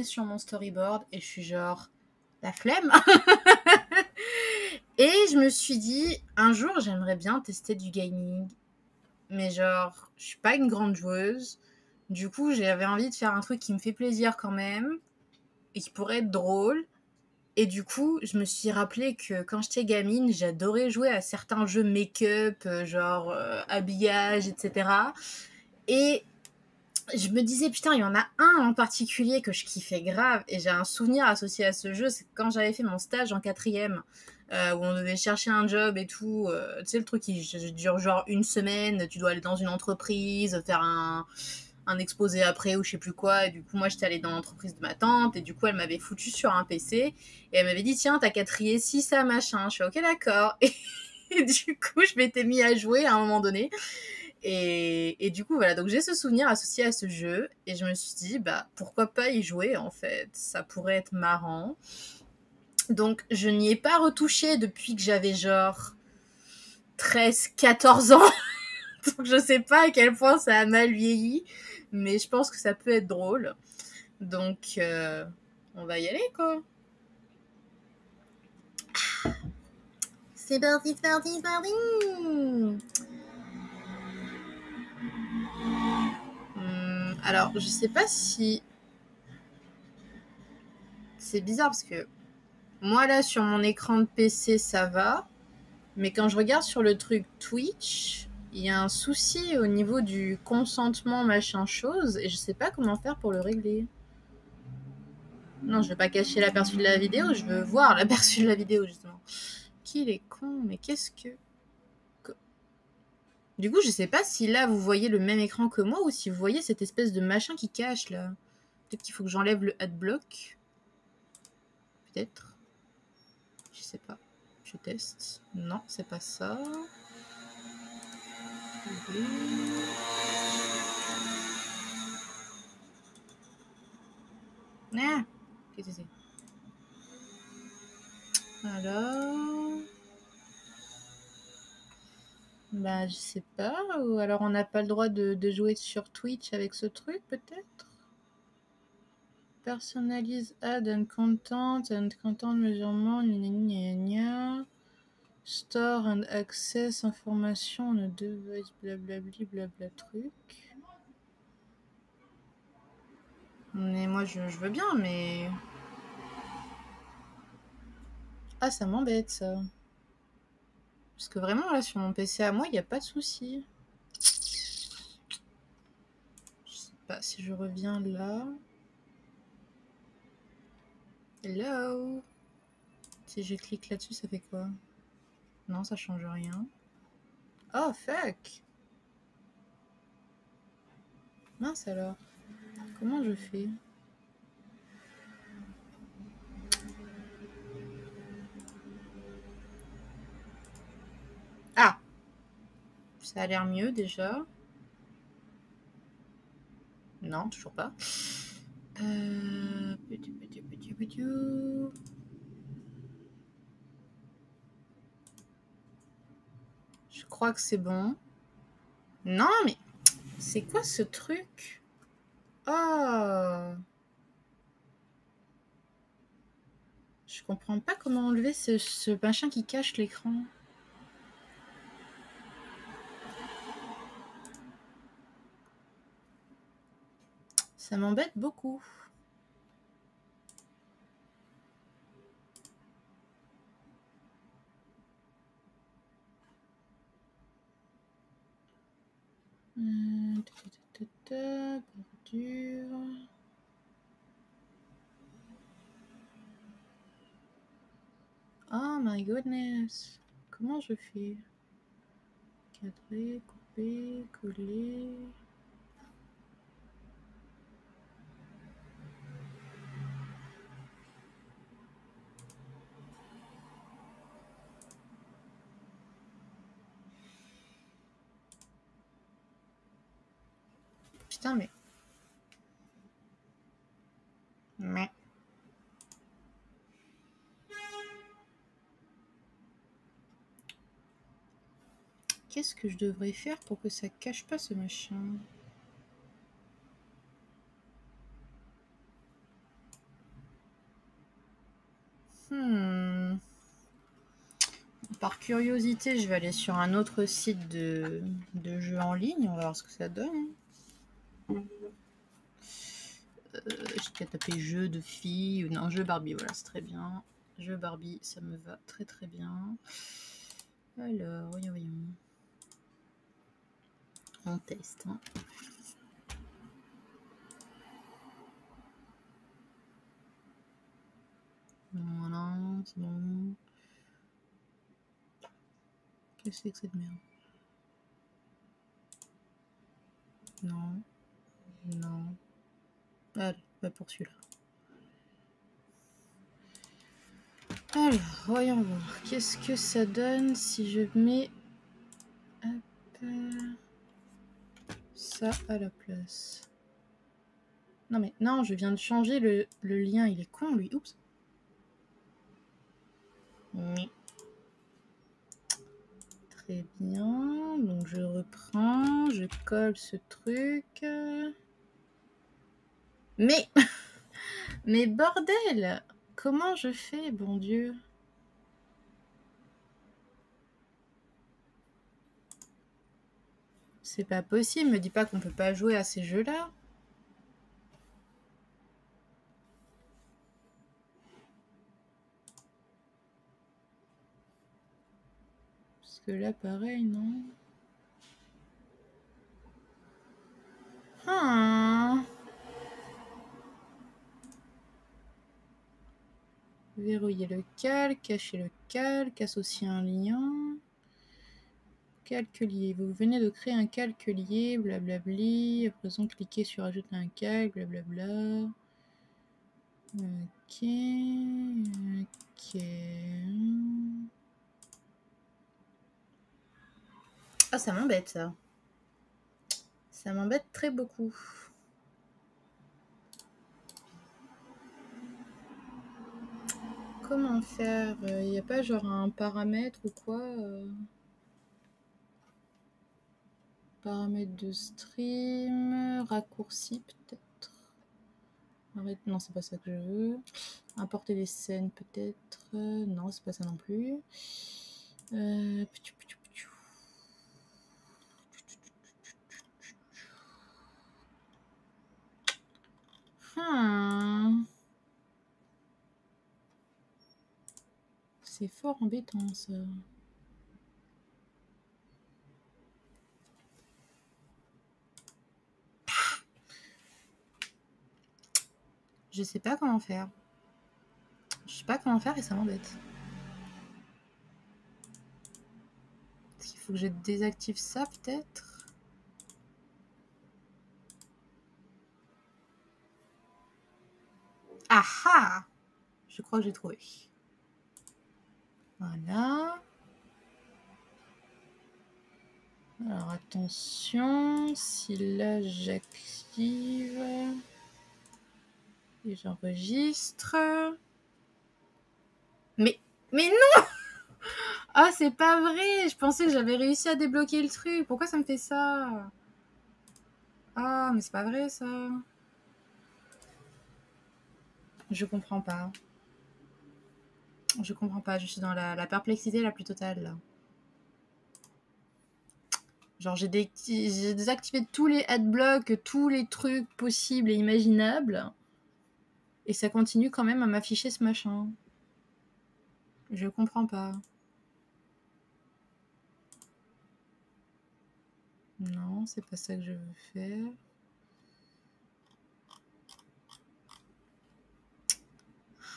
sur mon storyboard et je suis genre, la flemme. Et je me suis dit, un jour, j'aimerais bien tester du gaming. Mais genre, je suis pas une grande joueuse. Du coup, j'avais envie de faire un truc qui me fait plaisir quand même et qui pourrait être drôle. Et du coup, je me suis rappelé que quand j'étais gamine, j'adorais jouer à certains jeux make-up, genre habillage, etc. Et je me disais, putain, il y en a un en particulier que je kiffais grave. Et j'ai un souvenir associé à ce jeu, c'est quand j'avais fait mon stage en quatrième, où on devait chercher un job et tout. Tu sais, le truc qui dure genre une semaine, tu dois aller dans une entreprise, faire un exposé après ou je sais plus quoi. Et du coup, moi, j'étais allée dans l'entreprise de ma tante et du coup, elle m'avait foutu sur un PC et elle m'avait dit, tiens, t'as qu'à trier si ça, machin. Je suis ok, d'accord. Et du coup, je m'étais mis à jouer à un moment donné. Et du coup, voilà, donc j'ai ce souvenir associé à ce jeu et je me suis dit, bah, pourquoi pas y jouer en fait, ça pourrait être marrant. Donc, je n'y ai pas retouché depuis que j'avais genre 13-14 ans. Donc, je sais pas à quel point ça a mal vieilli, mais je pense que ça peut être drôle. Donc, on va y aller quoi. C'est parti, c'est parti, c'est parti. Alors, je sais pas si... C'est bizarre parce que moi, là, sur mon écran de PC, ça va. Mais quand je regarde sur le truc Twitch, il y a un souci au niveau du consentement, machin chose, et je sais pas comment faire pour le régler. Non, je veux pas cacher l'aperçu de la vidéo, je veux voir l'aperçu de la vidéo, justement. Qu'il est con, mais qu'est-ce que... Du coup, je sais pas si là, vous voyez le même écran que moi, ou si vous voyez cette espèce de machin qui cache, là. Peut-être qu'il faut que j'enlève le adblock. Peut-être. Je sais pas. Je teste. Non, c'est pas ça. Ah, qu'est-ce que c'est? Alors... Bah, je sais pas. Ou alors on n'a pas le droit de jouer sur Twitch avec ce truc, peut-être? Personalise ad and content measurement, gna gna gna. Store and access information on a device, blablabli, blabla truc. Mais moi, je veux bien, mais... Ah, ça m'embête, ça. Parce que vraiment, là, sur mon PC à moi, il n'y a pas de souci. Je sais pas si je reviens là. Hello. Si je clique là-dessus, ça fait quoi? Non, ça change rien. Oh, fuck. Mince alors. Comment je fais? Ah! Ça a l'air mieux déjà. Non, toujours pas. Je crois que c'est bon. Non, mais c'est quoi ce truc? Oh! Je comprends pas comment enlever ce machin qui cache l'écran. Ça m'embête beaucoup. Bordure. Oh my goodness. Comment je fais? Cadrer, couper, coller. Putain, mais... Qu'est-ce que je devrais faire pour que ça cache pas ce machin? Par curiosité, je vais aller sur un autre site de jeux en ligne. On va voir ce que ça donne. J'ai qu'à taper jeu de filles. Non, jeu Barbie, voilà, c'est très bien. Jeu Barbie, ça me va très très bien. Alors, voyons. On teste. Hein. Voilà, c'est bon. Qu'est-ce que c'est que cette merde? Non. Non. Allez, va pour celui-là. Alors, voyons voir. Qu'est-ce que ça donne si je mets hop, ça à la place? Non mais non, je viens de changer le lien. Il est con, lui. Oups. Oui. Très bien. Donc je reprends. Je colle ce truc. Mais... mais bordel! Comment je fais, bon Dieu? C'est pas possible, me dis pas qu'on peut pas jouer à ces jeux-là. Parce que là, pareil, non? Ah. Verrouiller le calque, cacher le calque, associer un lien. Calque lié. Vous venez de créer un calque lié, blablabli. À présent, cliquez sur ajouter un calque, blablabla. Ok. Ok. Ah, ça m'embête, ça. Ça m'embête très beaucoup. Comment faire? Il n'y a pas genre un paramètre ou quoi? Paramètres de stream, raccourci peut-être. Arrête, non, c'est pas ça que je veux. Importer des scènes peut-être. Non, c'est pas ça non plus. C'est fort embêtant ça. Je sais pas comment faire. Je sais pas comment faire et ça m'embête. Est-ce qu'il faut que je désactive ça peut-être? Ah ah! Je crois que j'ai trouvé. Voilà. Alors attention, si là j'active et j'enregistre. Mais non! Ah, c'est pas vrai! Je pensais que j'avais réussi à débloquer le truc. Pourquoi ça me fait ça? Ah, mais c'est pas vrai ça. Je comprends pas. Je comprends pas. Je suis dans la perplexité la plus totale là. Genre j'ai désactivé tous les adblocks, tous les trucs possibles et imaginables. Et ça continue quand même à m'afficher ce machin. Je comprends pas. Non, c'est pas ça que je veux faire.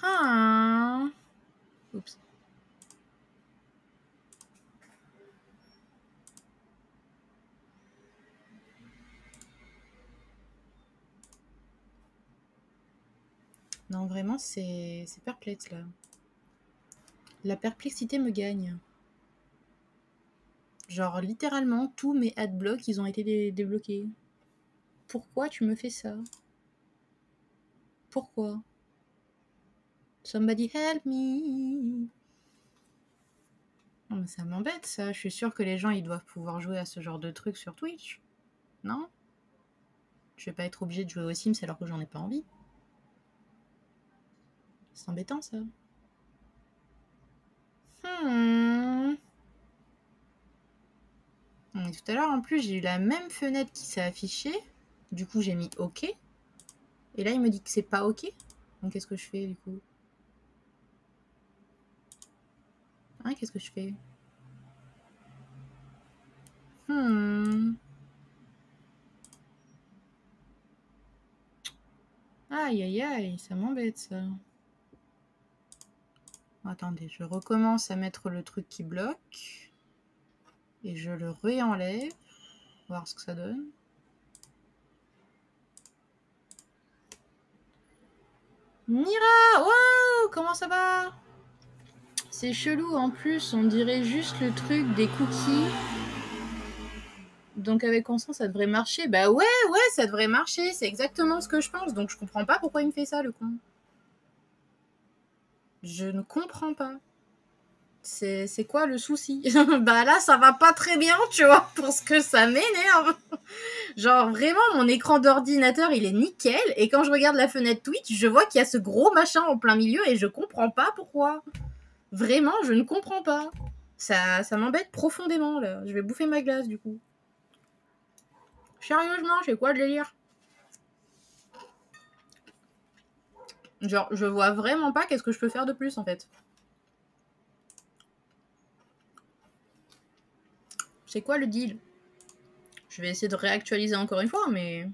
Ah. Oups. Non, vraiment, c'est perplexe là. La perplexité me gagne. Genre, littéralement, tous mes adblocks, ils ont été débloqués. Pourquoi tu me fais ça? Pourquoi? Somebody help me! Non, mais ça m'embête ça. Je suis sûre que les gens, ils doivent pouvoir jouer à ce genre de trucs sur Twitch. Non? Je vais pas être obligée de jouer aux Sims alors que j'en ai pas envie. C'est embêtant ça. tout à l'heure, en plus, j'ai eu la même fenêtre qui s'est affichée. Du coup, j'ai mis OK. Et là, il me dit que c'est pas OK. Donc, qu'est-ce que je fais, du coup? Hein, qu'est-ce que je fais? Aïe, aïe, aïe, ça m'embête, ça. Attendez, je recommence à mettre le truc qui bloque. Et je le réenlève. Voir ce que ça donne. Mira! Wow! Comment ça va? C'est chelou, en plus, on dirait juste le truc des cookies. Donc avec Constance, ça devrait marcher. Bah ouais, ça devrait marcher. C'est exactement ce que je pense. Donc je comprends pas pourquoi il me fait ça, le con. Je ne comprends pas. C'est quoi le souci? Bah là, ça va pas très bien, tu vois, parce que ça m'énerve. Genre, vraiment, mon écran d'ordinateur, il est nickel. Et quand je regarde la fenêtre Twitch, je vois qu'il y a ce gros machin en plein milieu et je comprends pas pourquoi. Vraiment, je ne comprends pas. Ça m'embête profondément, là. Je vais bouffer ma glace, du coup. Sérieusement, c'est quoi le délire? Genre, je vois vraiment pas qu'est-ce que je peux faire de plus, en fait. C'est quoi le deal? Je vais essayer de réactualiser encore une fois, mais...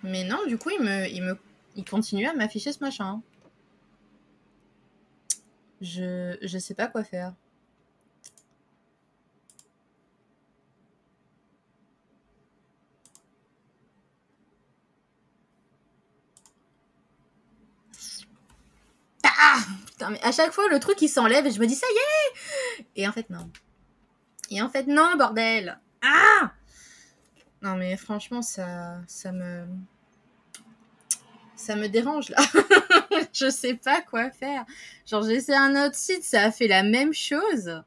Mais non, du coup, il continue à m'afficher ce machin. Je sais pas quoi faire. Ah! Putain, mais à chaque fois, le truc, il s'enlève et je me dis, ça y est! Et en fait, non. Et en fait, non, bordel! Ah! Non, mais franchement, ça me dérange, là. Je sais pas quoi faire. Genre, j'ai essayé un autre site, ça a fait la même chose.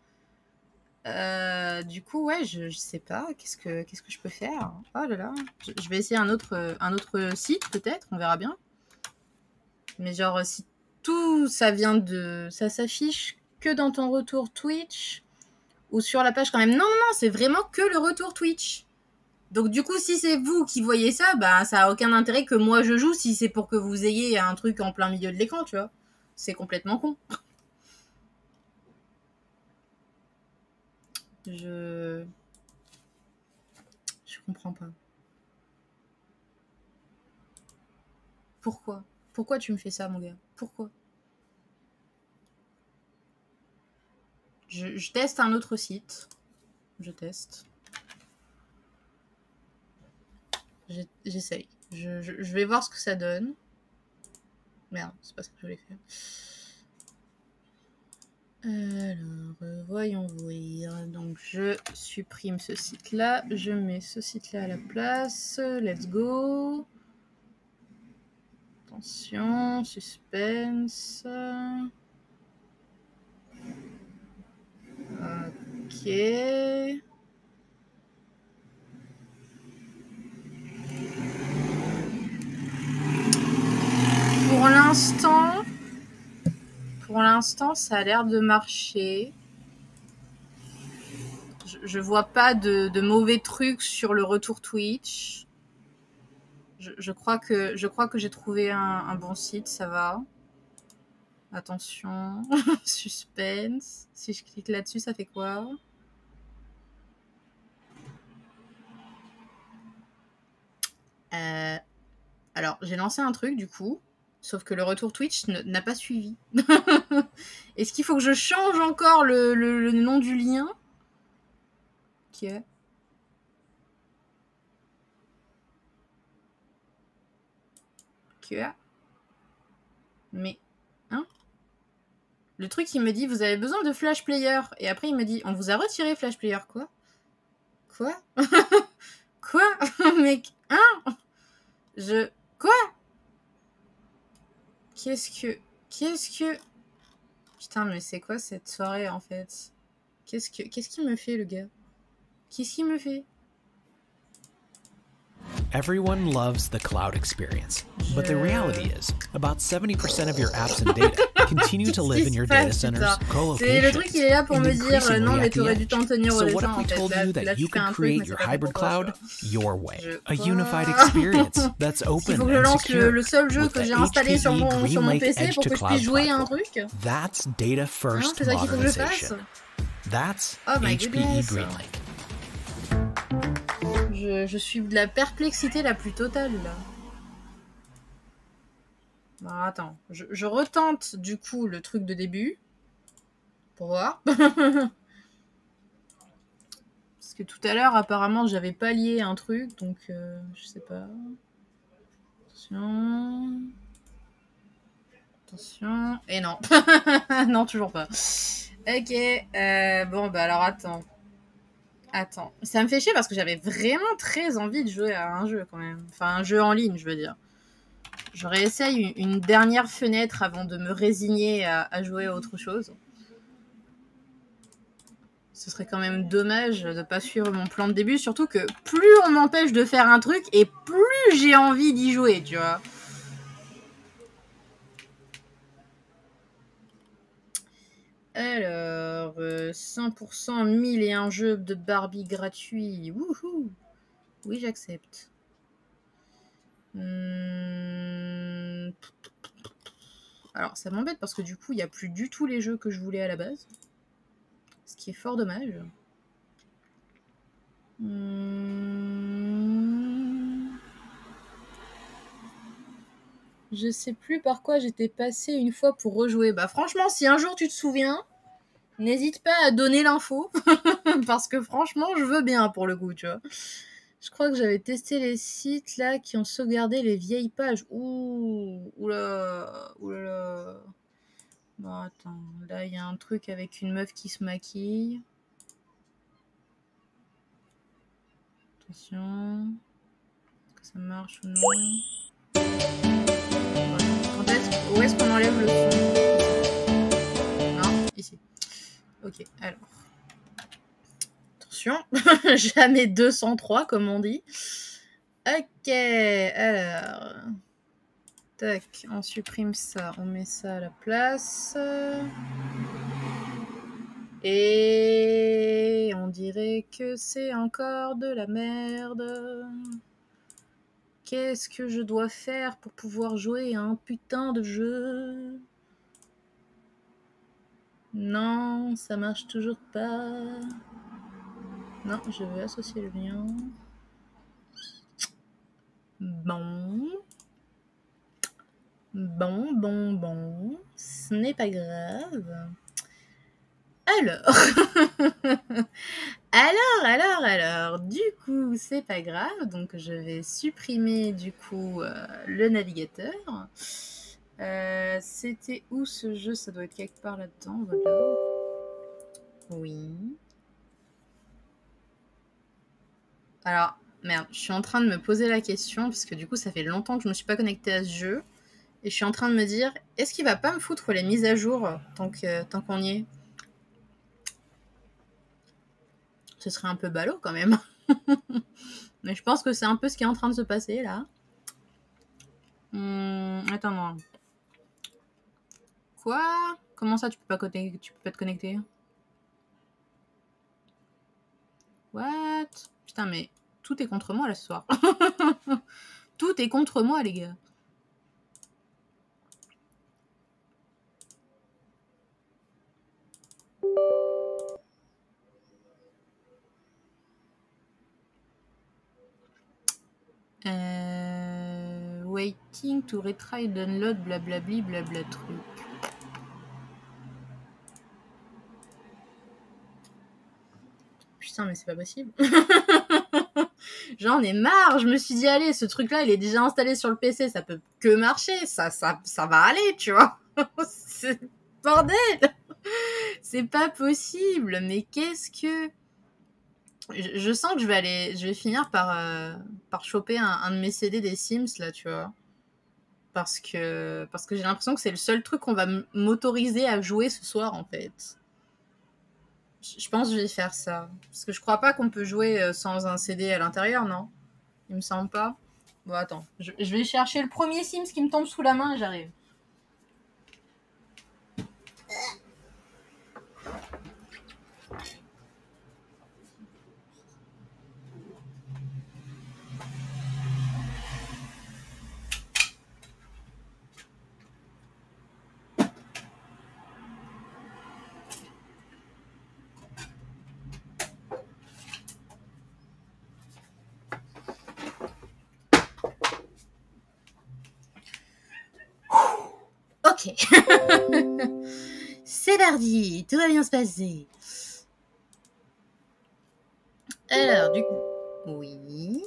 Du coup, ouais, je sais pas. Qu'est-ce que je peux faire? Oh là là. Je vais essayer un autre site, peut-être. On verra bien. Mais genre, si tout ça vient de... Ça s'affiche que dans ton retour Twitch ou sur la page quand même. Non, c'est vraiment que le retour Twitch. Donc du coup, si c'est vous qui voyez ça, bah ça a aucun intérêt que moi je joue si c'est pour que vous ayez un truc en plein milieu de l'écran, tu vois. C'est complètement con. Je comprends pas. Pourquoi? Pourquoi tu me fais ça, mon gars? Pourquoi? Je teste un autre site. Je teste. J'essaye. Je vais voir ce que ça donne. Merde, c'est pas ça que je voulais faire. Alors, voyons voir. Donc, je supprime ce site-là. Je mets ce site-là à la place. Let's go. Attention, suspense. Ok. Pour l'instant, ça a l'air de marcher. Je vois pas de mauvais trucs sur le retour Twitch. Je crois que j'ai trouvé un bon site, ça va. Attention, suspense. Si je clique là-dessus, ça fait quoi? Alors, j'ai lancé un truc du coup, sauf que le retour Twitch n'a pas suivi. Est-ce qu'il faut que je change encore le nom du lien? Ok. Ok. Mais, hein? Le truc, il me dit, vous avez besoin de Flash Player. Et après, il me dit, on vous a retiré Flash Player. Quoi? Quoi? Mec, hein? Quoi? Qu'est-ce que... Putain, mais c'est quoi cette soirée, en fait? Qu'est-ce qu'il me fait, le gars? Qu'est-ce qu'il me fait? Everyone loves the cloud experience, but the reality is, about 70% of your apps and data continue to live in your data center's co-location. C'est le truc, il est là pour me dire non, mais t'aurais dû t'en tenir au So dessin. what if we En fait. told Là, you that là, you tu fais could un truc, create mais your c'est pas hybrid pourquoi, cloud your way? Je A crois. unified experience that's Il open faut que je and lance secure. le seul jeu With que the j'ai installé sur HPE mon GreenLake PC pour que je edge-to-cloud puisse jouer à un platform. truc. That's data Non, first c'est ça qu'il faut que je fasse. modernization. That's Oh my HPE goodness. GreenLake. Je suis de la perplexité la plus totale là. Bon, attends, je retente du coup le truc de début pour voir. Parce que tout à l'heure apparemment j'avais pas lié un truc donc je sais pas. Attention. Attention. Et non. Non, toujours pas. Ok. Bon bah alors attends. Attends. Ça me fait chier parce que j'avais vraiment très envie de jouer à un jeu quand même. Enfin un jeu en ligne je veux dire. Je réessaye une dernière fenêtre avant de me résigner à jouer à autre chose. Ce serait quand même dommage de ne pas suivre mon plan de début, surtout que plus on m'empêche de faire un truc et plus j'ai envie d'y jouer, tu vois. Alors, 100% 1001 jeux de Barbie gratuits. Wouhou! Oui, j'accepte. Alors, ça m'embête parce que du coup, il n'y a plus du tout les jeux que je voulais à la base. Ce qui est fort dommage. Je sais plus par quoi j'étais passée une fois pour rejouer. Bah franchement, si un jour tu te souviens, n'hésite pas à donner l'info. Parce que franchement, je veux bien pour le coup, tu vois. Je crois que j'avais testé les sites là qui ont sauvegardé les vieilles pages. Ouh, oula, oula. Bon, attends, là il y a un truc avec une meuf qui se maquille. Attention. Est-ce que ça marche ou non? Où est-ce qu'on enlève le son? Non, ici. Ok, alors. Attention, jamais 203 comme on dit. Ok, alors. Tac, on supprime ça, on met ça à la place. Et on dirait que c'est encore de la merde. Qu'est-ce que je dois faire pour pouvoir jouer à un putain de jeu? Non, ça marche toujours pas. Non, je veux associer le lien. Bon. Bon. Ce n'est pas grave. Alors. alors. Du coup, c'est pas grave. Donc, je vais supprimer du coup le navigateur. C'était où ce jeu? Ça doit être quelque part là-dedans. Voilà. Oui. Alors, merde, je suis en train de me poser la question parce que du coup, ça fait longtemps que je me suis pas connectée à ce jeu. Et je suis en train de me dire, est-ce qu'il va pas me foutre les mises à jour tant qu'on y est? Ce serait un peu ballot quand même. Mais je pense que c'est un peu ce qui est en train de se passer là. Attends, non. Quoi? Comment ça, tu peux pas te connecter? What? Putain, mais tout est contre moi là ce soir. Tout est contre moi, les gars. Waiting to retry download blablabli blabla truc. Putain, mais c'est pas possible. J'en ai marre. Je me suis dit, allez, ce truc-là, il est déjà installé sur le PC. Ça peut que marcher. Ça va aller, tu vois. C'est bordel. C'est pas possible. Mais qu'est-ce que... Je sens que je vais finir par choper un de mes CD des Sims, là, tu vois. Parce que j'ai l'impression que c'est le seul truc qu'on va m'autoriser à jouer ce soir, en fait. Je pense que je vais faire ça. Parce que je crois pas qu'on peut jouer sans un CD à l'intérieur, non? Il me semble pas. Bon, attends. Je vais chercher le premier Sims qui me tombe sous la main et j'arrive. Ok. C'est parti. Tout va bien se passer. Alors, du coup... Oui.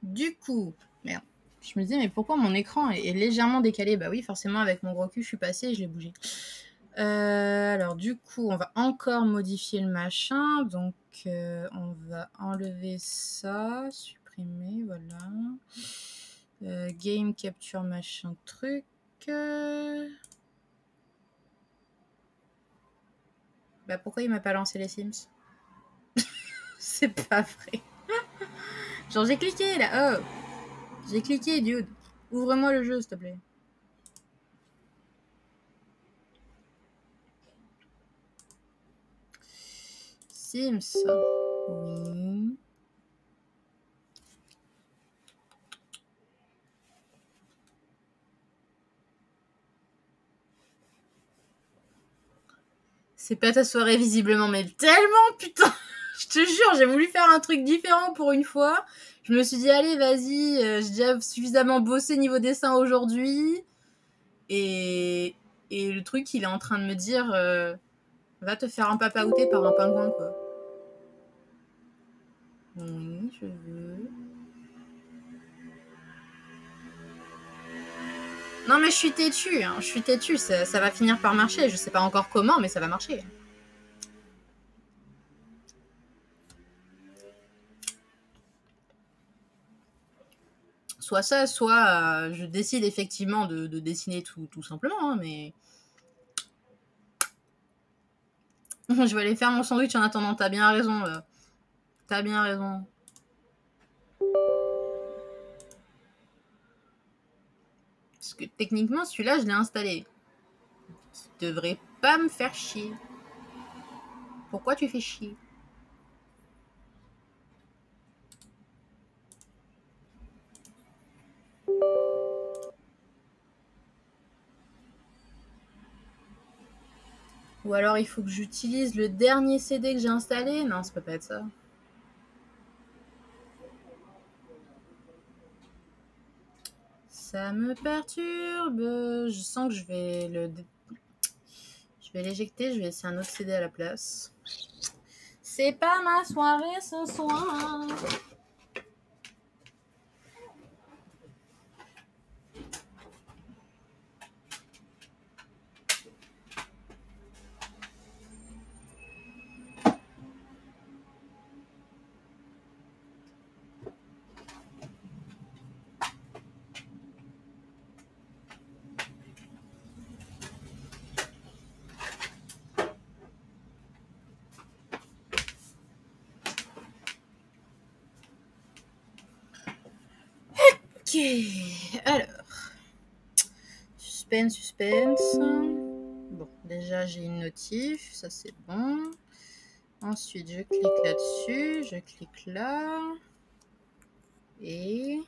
Du coup... Merde. Je me disais, mais pourquoi mon écran est légèrement décalé? Bah oui, forcément, avec mon gros cul, je suis passée et je l'ai bougé. Alors, du coup, on va encore modifier le machin. Donc, on va enlever ça, supprimer, voilà. Game capture machin truc. Bah, pourquoi il m'a pas lancé les Sims? C'est pas vrai. Genre, j'ai cliqué là. Oh, j'ai cliqué, dude. Ouvre-moi le jeu, s'il te plaît. Sims. Oui. C'est pas ta soirée visiblement, mais tellement, putain. Je te jure, j'ai voulu faire un truc différent pour une fois. Je me suis dit, allez, vas-y, j'ai déjà suffisamment bossé niveau dessin aujourd'hui. Et le truc, il est en train de me dire, va te faire un papaouter par un pingouin, quoi. Oui, je veux. Non, mais je suis têtue, hein. Je suis têtue, ça va finir par marcher. Je sais pas encore comment, mais ça va marcher. Soit ça, soit je décide effectivement de dessiner tout simplement, hein, mais... Je vais aller faire mon sandwich en attendant, t'as bien raison. T'as bien raison. Parce que techniquement, celui-là, je l'ai installé. Tu devrais pas me faire chier. Pourquoi tu fais chier? Ou alors il faut que j'utilise le dernier CD que j'ai installé? Non, ça peut pas être ça. Ça me perturbe. Je sens que je vais l'éjecter, je vais essayer un autre CD à la place. C'est pas ma soirée ce soir. Ok, alors. Suspense. Bon, déjà j'ai une notif, ça c'est bon. Ensuite, je clique là-dessus, je clique là. Et...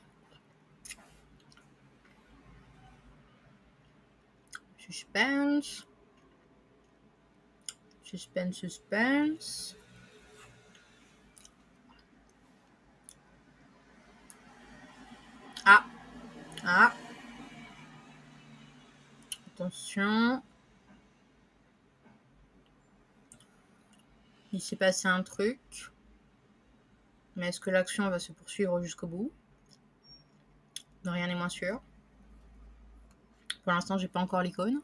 Suspense. Suspense. Ah. Ah. Attention. Il s'est passé un truc. Mais est-ce que l'action va se poursuivre jusqu'au bout? Rien n'est moins sûr. Pour l'instant, j'ai pas encore l'icône.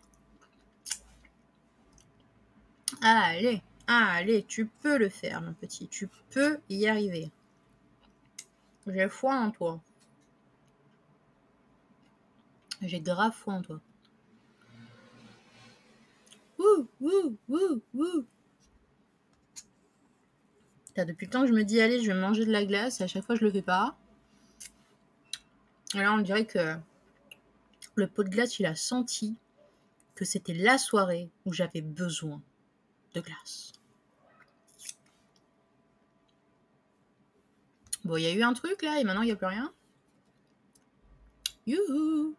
Allez, allez, tu peux le faire, mon petit. Tu peux y arriver. J'ai foi en toi. J'ai grave foi en toi. Wouh, wouh, wouh, wouh. Depuis le temps que je me dis, allez, je vais manger de la glace, et à chaque fois, je le fais pas. Et là, on dirait que le pot de glace, il a senti que c'était la soirée où j'avais besoin de glace. Bon, il y a eu un truc, là, et maintenant, il n'y a plus rien. Youhou!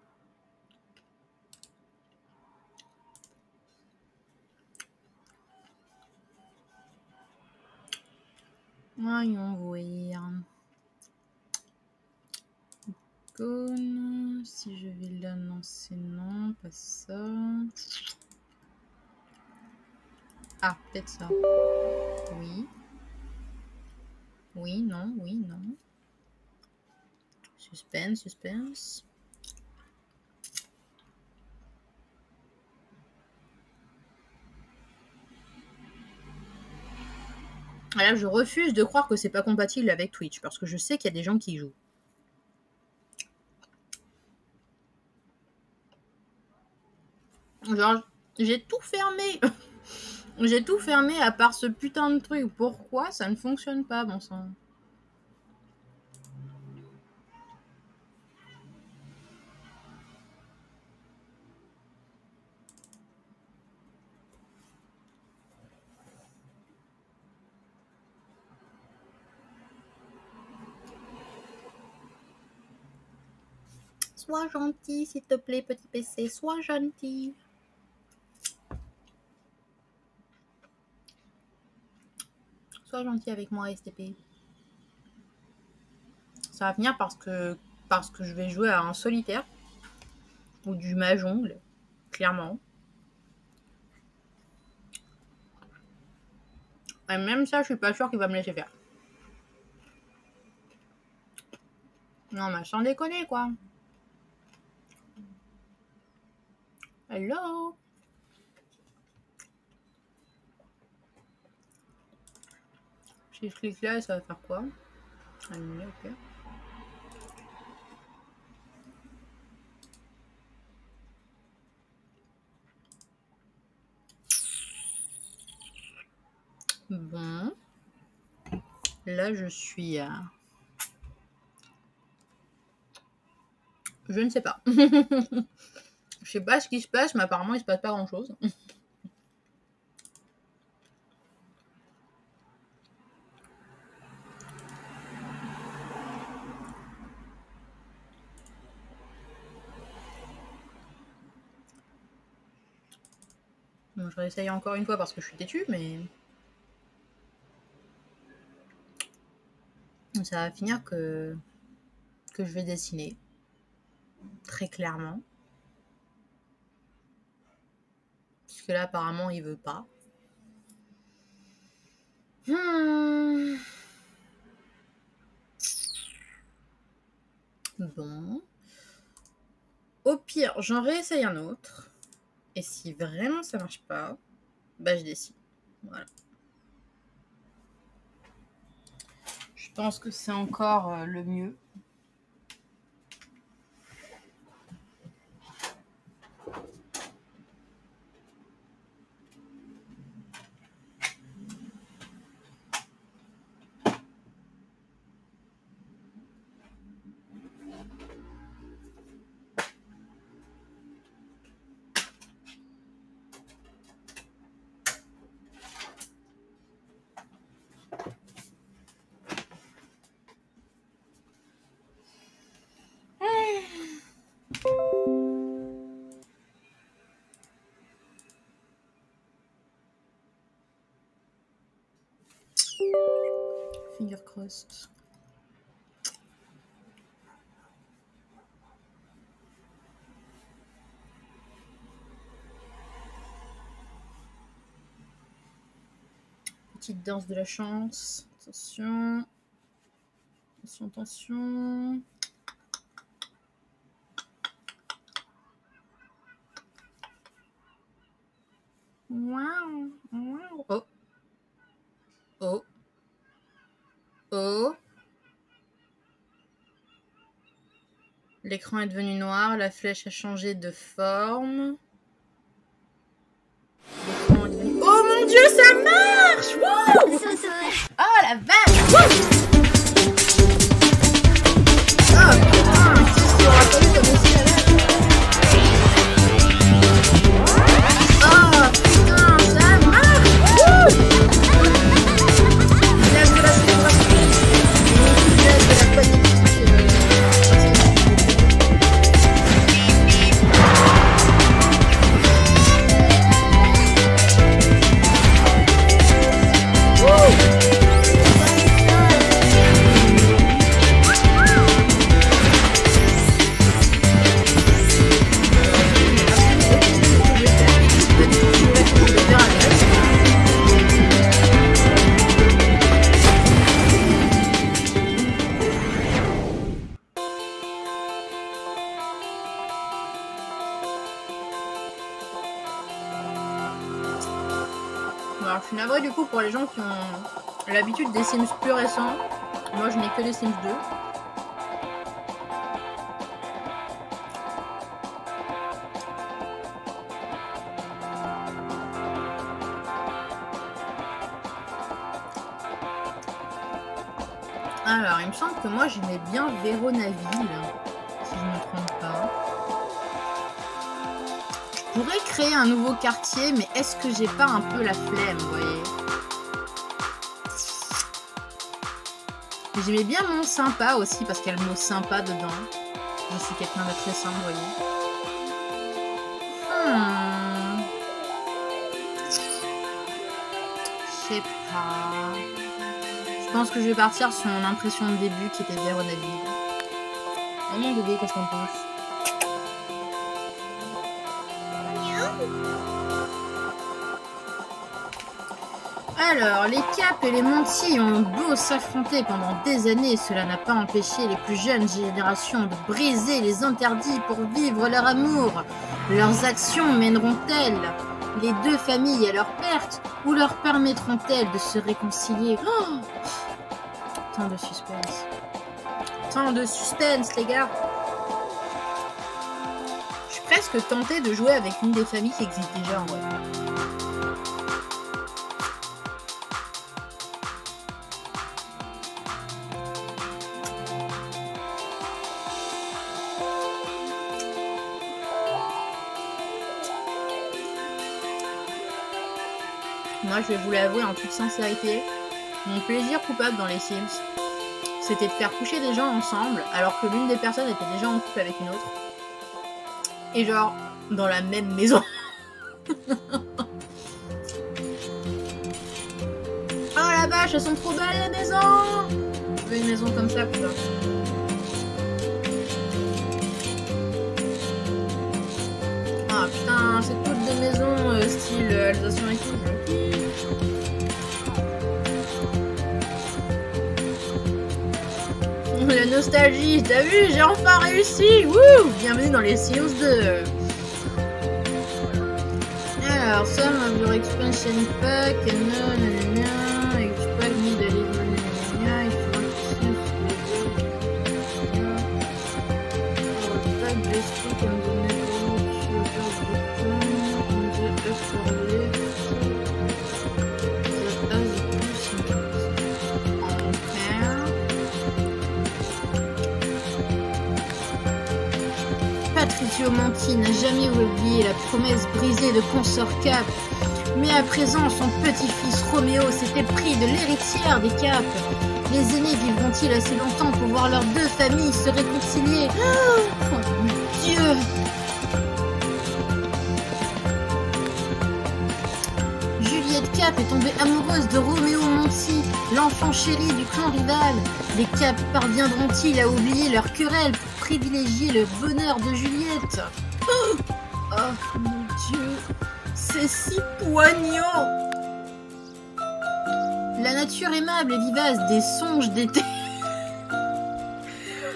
Voyons voir. icône. Si je vais l'annoncer, non, pas ça. Ah, peut-être ça. Oui. Oui, non, oui, non. Suspense, suspense. Là, je refuse de croire que c'est pas compatible avec Twitch, parce que je sais qu'il y a des gens qui y jouent. Genre, j'ai tout fermé. J'ai tout fermé à part ce putain de truc. Pourquoi ça ne fonctionne pas, bon sang? Sois gentil, s'il te plaît, petit PC. Sois gentil. Sois gentil avec moi, STP. Ça va venir parce que je vais jouer à un solitaire. Ou du mahjong, clairement. Et même ça, je suis pas sûre qu'il va me laisser faire. Non, mais sans déconner, quoi. Hello. Si je clique là, ça va faire quoi? Annuler, ok. Bon. Là, je suis à... Je ne sais pas. Je sais pas ce qui se passe, mais apparemment, il se passe pas grand-chose. Bon, je réessaye encore une fois parce que je suis têtue, mais... Ça va finir que je vais dessiner. Très clairement. Parce que là, apparemment, il veut pas. Bon. Au pire, j'en réessaye un autre. Et si vraiment ça marche pas, bah je dessine. Voilà. Je pense que c'est encore le mieux. Finger crossed. Petite danse de la chance. Attention. Attention, attention. Waouh. Wow. Oh. Oh. Oh. L'écran est devenu noir, la flèche a changé de forme. L'écran est devenu... Oh mon Dieu, ça marche! Wow! Oh la vache! Wow! Oh putain, qu'est-ce qu'il aura fallu comme aussi à l'âge? Oh putain, ça marche! Wouh! Il a de la saturation. Il a de la panique. suis navrée du coup pour les gens qui ont l'habitude des Sims plus récents. Moi je n'ai que les Sims 2. Alors, il me semble que moi j'aimais bien Véronaville, si je ne me trompe pas. Je pourrais créer un nouveau quartier, mais est-ce que j'ai pas un peu la flemme, vous voyez? J'aimais bien Mont Sympa aussi, parce qu'il y a le mot sympa dedans. Je suis quelqu'un de très simple, vous voyez. Je sais pas. Je pense que je vais partir sur mon impression de début qui était Véronaville. Oh mon bébé, qu'est-ce qu'on pense? Alors, les Cap et les Monty ont beau s'affronter pendant des années, cela n'a pas empêché les plus jeunes générations de briser les interdits pour vivre leur amour. Leurs actions mèneront-elles les deux familles à leur perte ou leur permettront-elles de se réconcilier? Oh, tant de suspense. Tant de suspense, les gars. Je suis presque tentée de jouer avec une des familles qui existe déjà en vrai. Moi, je vais vous l'avouer en toute sincérité, mon plaisir coupable dans les Sims, c'était de faire coucher des gens ensemble, alors que l'une des personnes était déjà en couple avec une autre. Et genre, dans la même maison. Oh la vache, elles sont trop belles les maisons! Je veux une maison comme ça, putain. Ah putain, c'est toutes des maisons style Alsacien et tout. La nostalgie, t'as vu, j'ai enfin réussi. Wouh, bienvenue dans les Sims 2. Alors, some of your expansion pack, nanana, expect me to live nanana, if you want to see the pack, just click on the network, in the upper left, that has the plus Patricio Monty n'a jamais oublié la promesse brisée de Consort Cap. Mais à présent, son petit-fils Roméo s'était pris de l'héritière des Cap. Les aînés vivront-ils assez longtemps pour voir leurs deux familles se réconcilier? Oh mon Dieu! Juliette Cap est tombée amoureuse de Roméo Monty, l'enfant chéri du clan rival. Les Cap parviendront-ils à oublier leur querelle pour privilégier le bonheur de Juliette? Oh mon Dieu, c'est si poignant! La nature aimable et vivace des songes d'été.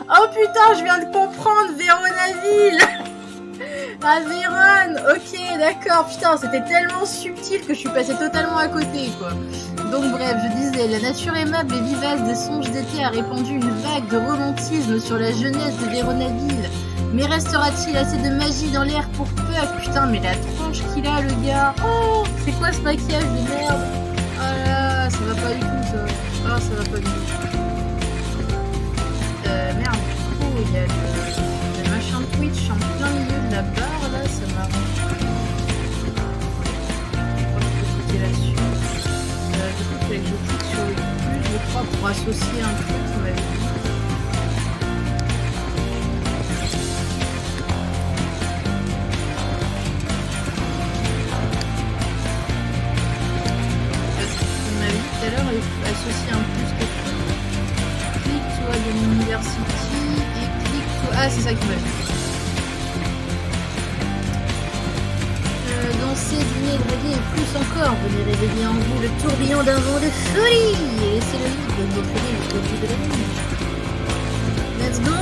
Oh putain, je viens de comprendre, Véronaville. Ah, Véron, ok, d'accord, putain, c'était tellement subtil que je suis passée totalement à côté, quoi. Donc bref, je disais, la nature aimable et vivace des songes d'été a répandu une vague de romantisme sur la jeunesse de Véronaville. Mais restera-t-il assez de magie dans l'air pour Puck? Putain, mais la tronche qu'il a, le gars. Oh, c'est quoi ce maquillage de merde? Oh là, ça va pas du tout, ça. Oh, ça va pas du tout. Merde, du coup, il y a le machin de Twitch en plein milieu de la barre, là, ça m'arrange. Je crois que je peux cliquer là-dessus. Du coup, il fallait que je clique sur le plus, je crois, pour associer un truc, on m'avait dit. Tout à l'heure, associer un plus que clique toi de l'university et clique toi. Ah, c'est ça qui m'a dit. Danser, dîner, draguer et plus encore. Venez réveiller en vous le tourbillon d'un vent de folie et laissez le lit de votre vie jusqu'au bout de la nuit. Let's go!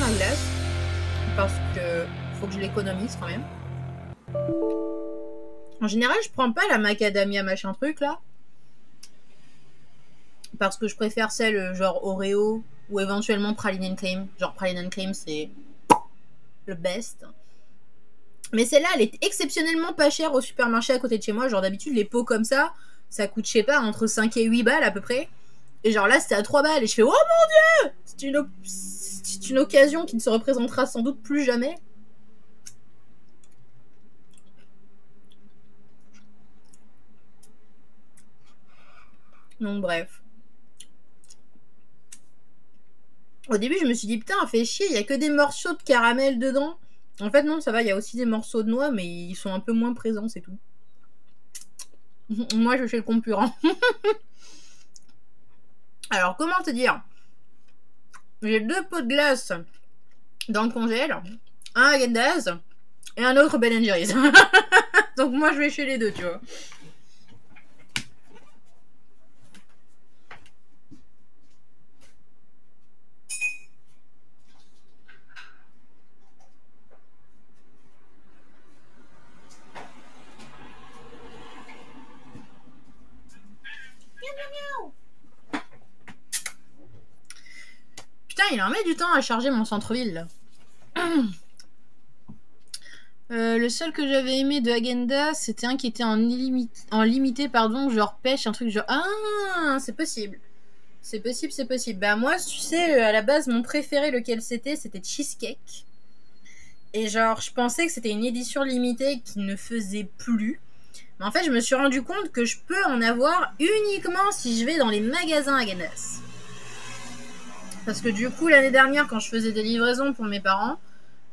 ma glace. Parce que faut que je l'économise quand même. En général, je prends pas la macadamia machin truc là. Parce que je préfère celle genre Oreo ou éventuellement Praline and Cream. Genre Praline and Cream, c'est le best. Mais celle-là, elle est exceptionnellement pas chère au supermarché à côté de chez moi. Genre d'habitude, les pots comme ça coûte, je sais pas, entre 5 et 8 balles à peu près. Et genre là, c'était à 3 balles. Et je fais, oh mon dieu, c'est une occasion qui ne se représentera sans doute plus jamais. Donc bref. Au début, je me suis dit, putain, fait chier, il y a que des morceaux de caramel dedans. En fait, non, ça va, il y a aussi des morceaux de noix, mais ils sont un peu moins présents, c'est tout. Moi, je fais le concurrent. Alors, comment te dire? J'ai 2 pots de glace dans le congèle, un Häagen-Dazs et un autre Ben & Jerry's. Donc moi, je vais chez les deux, tu vois. Putain, il en met du temps à charger mon centre-ville, là. Le seul que j'avais aimé de Häagen-Dazs, c'était un qui était en limité, pardon, genre pêche, un truc genre... Ah, c'est possible. C'est possible, c'est possible. Bah moi, tu sais, à la base, mon préféré, lequel c'était Cheesecake. Et genre, je pensais que c'était une édition limitée qui ne faisait plus. Mais en fait, je me suis rendu compte que je peux en avoir uniquement si je vais dans les magasins Häagen-Dazs. Parce que du coup, l'année dernière, quand je faisais des livraisons pour mes parents,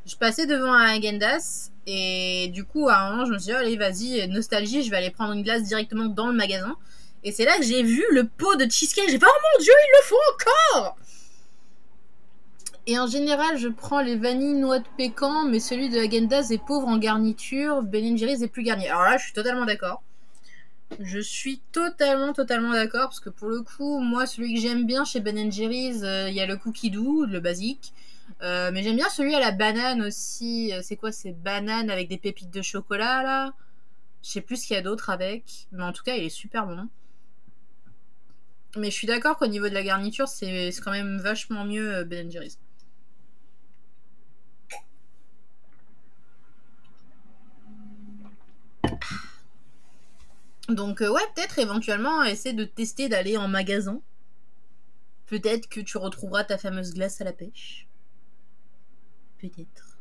je passais devant un Häagen-Dazs et du coup, à un moment, je me suis dit, allez, vas-y, nostalgie, je vais aller prendre une glace directement dans le magasin. Et c'est là que j'ai vu le pot de cheesecake. J'ai fait, oh mon dieu, ils le font encore! Et en général, je prends les vanilles noix de pécan, mais celui de Häagen-Dazs est pauvre en garniture. Ben & Jerry's est plus garni. Alors là, je suis totalement d'accord. Je suis totalement d'accord, parce que pour le coup, moi, celui que j'aime bien chez Ben & Jerry's, il y a le cookie doux, le basique. Mais j'aime bien celui à la banane aussi. C'est quoi, c'est banane avec des pépites de chocolat, là? Je sais plus ce qu'il y a d'autre avec. Mais en tout cas, il est super bon. Mais je suis d'accord qu'au niveau de la garniture, c'est quand même vachement mieux Ben & Jerry's. Donc ouais, peut-être éventuellement essayer de tester d'aller en magasin. Peut-être que tu retrouveras ta fameuse glace à la pêche. Peut-être.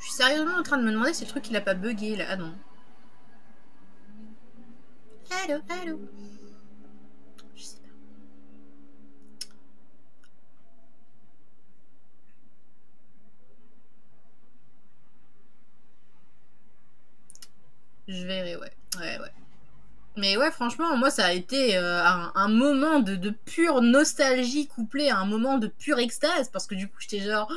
Je suis sérieusement en train de me demander si le truc il a pas bugué là. Ah non. Allô, allô. Je sais pas. Je verrai, ouais. Ouais. Mais ouais, franchement, moi, ça a été un moment de pure nostalgie couplé à un moment de pure extase. Parce que du coup, j'étais genre, oh,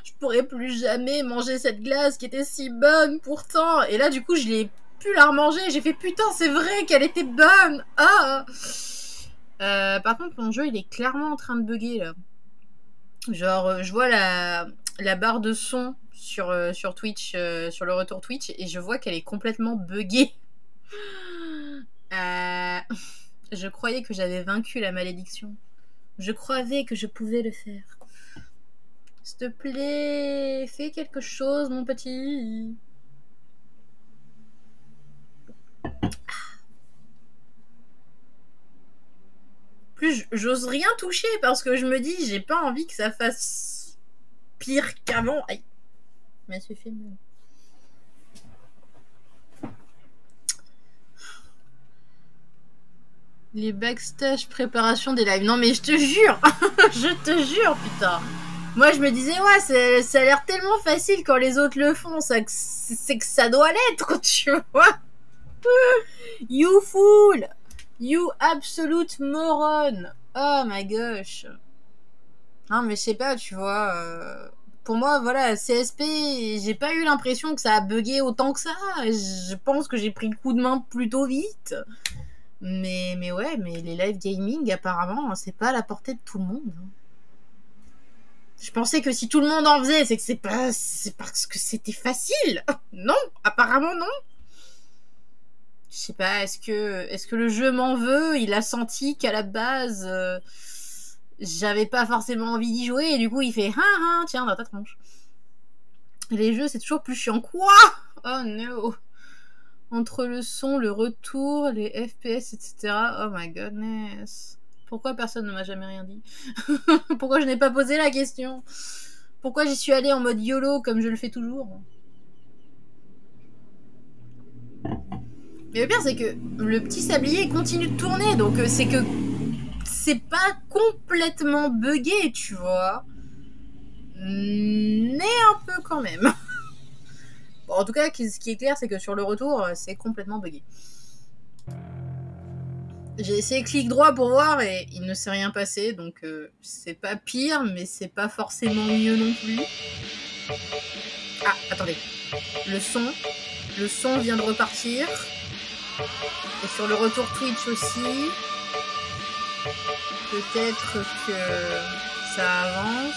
je pourrais plus jamais manger cette glace qui était si bonne pourtant. Et là, du coup, je l'ai pu la remanger. J'ai fait, putain, c'est vrai qu'elle était bonne. Ah. Par contre, mon jeu, il est clairement en train de bugger, là. Genre, je vois la barre de son sur Twitch, sur le retour Twitch, et je vois qu'elle est complètement buggée. Je croyais que j'avais vaincu la malédiction. Je croyais que je pouvais le faire. S'il te plaît, fais quelque chose, mon petit. Plus, j'ose rien toucher parce que je me dis, j'ai pas envie que ça fasse pire qu'avant. Aïe. Mais c'est fait mal. Les backstage préparation des lives. Non mais je te jure. Je te jure, putain. Moi je me disais, ouais, ça a l'air tellement facile quand les autres le font. C'est que ça doit l'être, tu vois. You fool. You absolute moron. Oh my gosh. Non mais je sais pas, tu vois. Pour moi, voilà, CSP, j'ai pas eu l'impression que ça a bugué autant que ça. Je pense que j'ai pris le coup de main plutôt vite. Mais ouais, mais les live gaming, apparemment, c'est pas à la portée de tout le monde. Je pensais que si tout le monde en faisait, c'est parce que c'était facile. Non, apparemment non. Je sais pas, est-ce que le jeu m'en veut? Il a senti qu'à la base, j'avais pas forcément envie d'y jouer, et du coup il fait tiens, dans ta tronche. Les jeux, c'est toujours plus chiant. Quoi? Oh no. Entre le son, le retour, les FPS, etc. Oh my goodness. Pourquoi personne ne m'a jamais rien dit? Pourquoi je n'ai pas posé la question? Pourquoi j'y suis allée en mode YOLO comme je le fais toujours? Mais le pire, c'est que le petit sablier continue de tourner, donc c'est que c'est pas complètement buggé, tu vois. Mais un peu quand même. Bon, en tout cas, ce qui est clair, c'est que sur le retour, c'est complètement buggé. J'ai essayé clic droit pour voir et il ne s'est rien passé, donc c'est pas pire, mais c'est pas forcément mieux non plus. Ah, attendez. Le son vient de repartir. Et sur le retour Twitch aussi, peut-être que ça avance.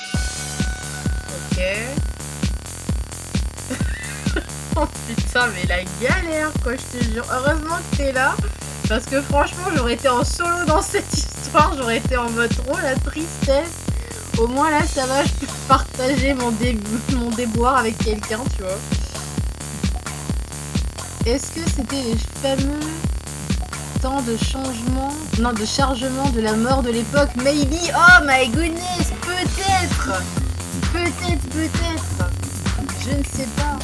Ok. Oh putain, mais la galère, quoi, je te jure. Heureusement que t'es là. Parce que franchement, j'aurais été en solo dans cette histoire. J'aurais été en mode trop la tristesse. Au moins là, ça va, je peux partager mon déboire avec quelqu'un, tu vois. Est-ce que c'était les fameux temps de changement... Non, de chargement de la mort de l'époque? Maybe. Oh my goodness. Peut-être. Je ne sais pas.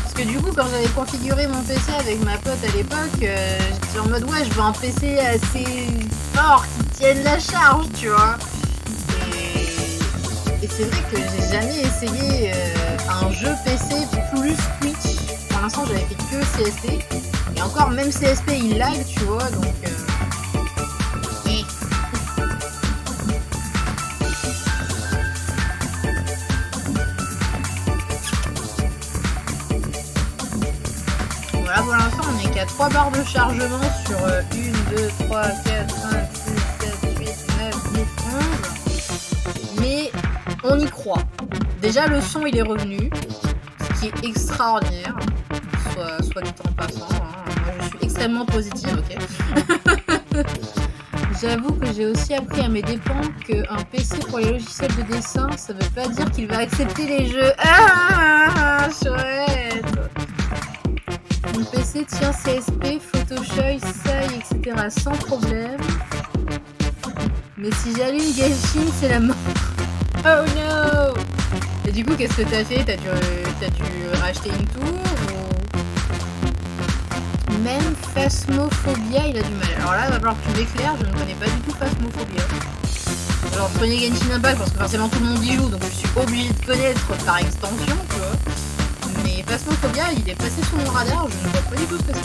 Parce que du coup, quand j'avais configuré mon PC avec ma pote à l'époque, j'étais en mode ouais, je veux un PC assez fort qui tienne la charge, tu vois. Et c'est vrai que j'ai jamais essayé un jeu PC plus Twitch. Pour l'instant, j'avais fait que CSP. Et encore, même CSP, il lag, tu vois, donc... Voilà, pour l'instant, on est qu'à 3 barres de chargement sur 1, 2, 3, 4, 5, 6, 7, 8, 9, 10, 11. Mais on y croit. Déjà, le son, il est revenu, ce qui est extraordinaire, soit dit en passant. Hein. Moi, je suis extrêmement positive, ok. J'avoue que j'ai aussi appris à mes dépens qu'un PC pour les logiciels de dessin, ça veut pas dire qu'il va accepter les jeux. Ah, chouette. Mon PC tient CSP, Photoshop, SAI, etc. sans problème. Mais si j'allume Genshin, c'est la mort. Oh no! Et du coup, qu'est-ce que t'as fait? T'as dû racheter une tour ou... Même Phasmophobia, il a du mal. Alors là, il va falloir que tu m'éclaires, je ne connais pas du tout Phasmophobia. Alors, je prenais Genshin Impact parce que forcément tout le monde y joue, donc je suis obligée de connaître par extension, tu vois. Mais Phasmophobia, il est passé sous mon radar, je ne vois pas du tout ce que c'est.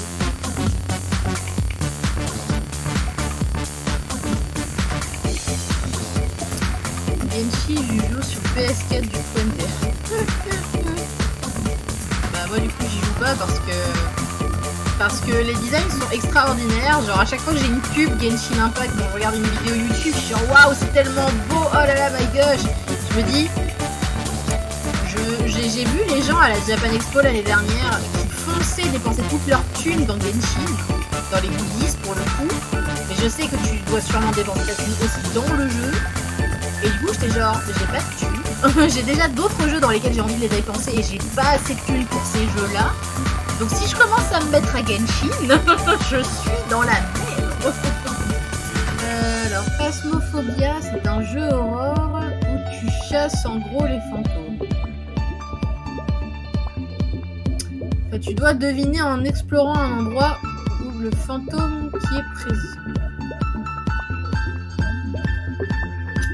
Genshin, je joue sur PS4 du Pointer. Bah moi du coup j'y joue pas parce que les designs sont extraordinaires. Genre à chaque fois que j'ai une pub Genshin Impact, quand je regarde une vidéo YouTube, je suis genre waouh c'est tellement beau, oh là là my gosh. Je me dis, j'ai vu les gens à la Japan Expo l'année dernière qui fonçaient dépenser toutes leurs thunes dans Genshin, dans les goodies pour le coup. Mais je sais que tu dois sûrement dépenser ta thune aussi dans le jeu. Et du coup j'étais genre, j'ai pas de thunes. J'ai déjà d'autres jeux dans lesquels j'ai envie de les dépenser et j'ai pas assez de thunes pour ces jeux là. Donc si je commence à me mettre à Genshin, je suis dans la merde. Alors Phasmophobia, c'est un jeu horreur où tu chasses en gros les fantômes. Enfin, tu dois deviner en explorant un endroit où le fantôme qui est présent.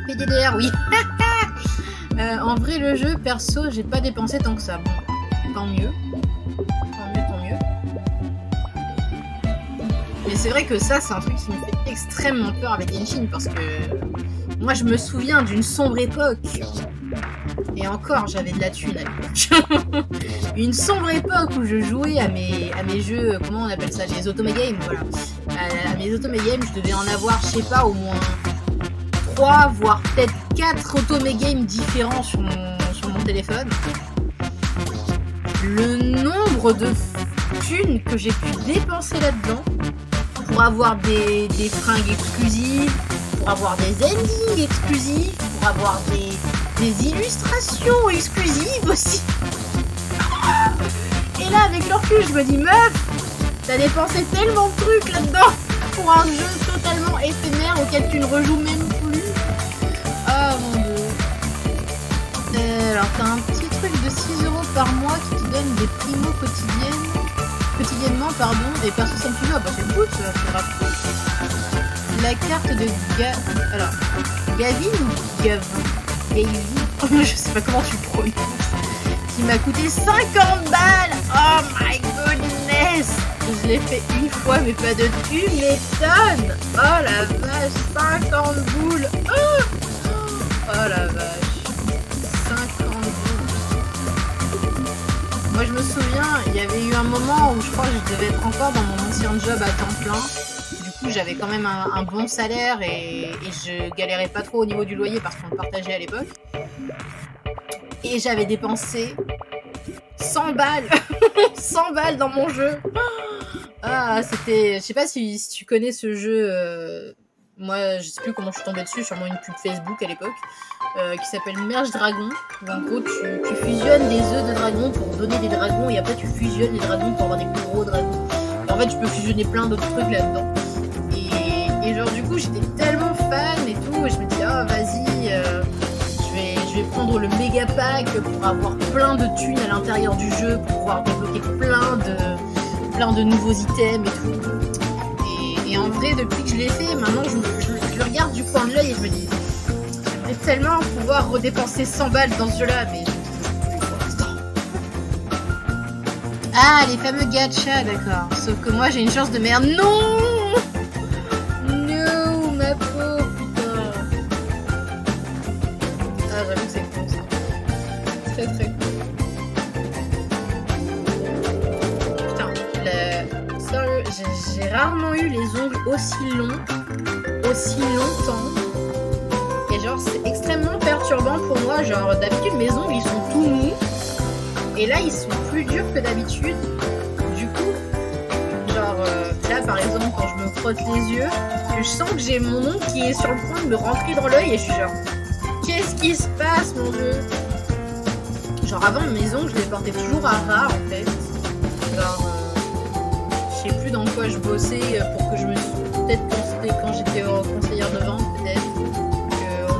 PDDR, oui. En vrai, le jeu, perso, j'ai pas dépensé tant que ça. Bon, tant mieux. Tant mieux. Mais c'est vrai que ça, c'est un truc qui me fait extrêmement peur avec Genshin parce que moi, je me souviens d'une sombre époque. Et encore, j'avais de la thune à l'époque. Une sombre époque où je jouais à mes jeux, comment on appelle ça, les automégames, voilà. À mes automégames, je devais en avoir, je sais pas, au moins 3, voire peut-être 4 automé-games différents sur mon téléphone. Le nombre de thunes que j'ai pu dépenser là-dedans pour avoir des fringues exclusives, pour avoir des endings exclusifs, pour avoir des illustrations exclusives aussi. Et là, avec le recul, je me dis, meuf, t'as dépensé tellement de trucs là-dedans pour un jeu totalement éphémère auquel tu ne rejoues même plus. Ah mon dieu. Alors, t'as un petit truc de 6 € par mois qui te donne des primos quotidiennement, et perso ça me fait, bah c'est cool, c'est grave cool. La carte de Gavin ou Gavin, je sais pas comment tu prononces, qui m'a coûté 50 balles. Oh my goodness. Je l'ai fait une fois, mais pas de tu m'étonnes. Oh la vache, 50 boules. Oh la vache, 50 boules. Moi je me souviens, il y avait eu un moment où je crois que je devais être encore dans mon ancien job à temps plein. Du coup j'avais quand même un bon salaire et je galérais pas trop au niveau du loyer parce qu'on le partageait à l'époque. Et j'avais dépensé 100 balles 100 balles dans mon jeu. Ah, c'était... Je sais pas si tu connais ce jeu. Moi, je sais plus comment je suis tombée dessus, sûrement une pub Facebook à l'époque, qui s'appelle Merge Dragon. Où en gros, tu fusionnes des œufs de dragon pour donner des dragons, et après tu fusionnes les dragons pour avoir des plus gros dragons. Et en fait, tu peux fusionner plein d'autres trucs là-dedans. Et genre, du coup, j'étais tellement fan et tout, et je me dis, ah, vas-y, je vais prendre le méga pack pour avoir plein de thunes à l'intérieur du jeu, pour pouvoir débloquer plein de nouveaux items et tout. Et en vrai, depuis que je l'ai fait, maintenant je le regarde du coin de l'œil et je me dis, j'aimerais tellement pouvoir redépenser 100 balles dans ce jeu-là, mais pour l'instant. Ah, les fameux gachas, d'accord. Sauf que moi, j'ai une chance de merde. Non, ma pauvre, putain. Ah, j'avoue que c'est con, ça. Très, très con. Sérieux, j'ai rarement eu les ongles aussi longs, aussi longtemps. Et genre, c'est extrêmement perturbant pour moi. Genre, d'habitude, mes ongles, ils sont tout mous. Et là, ils sont plus durs que d'habitude. Du coup, genre, là, par exemple, quand je me frotte les yeux, je sens que j'ai mon ongle qui est sur le point de me rentrer dans l'œil. Et je suis genre, qu'est-ce qui se passe, mon dieu? Genre, avant, mes ongles, je les portais toujours à ras, en fait. Genre... je sais plus dans quoi je bossais pour que je me suis... Peut-être quand j'étais conseillère de vente, peut-être qu'on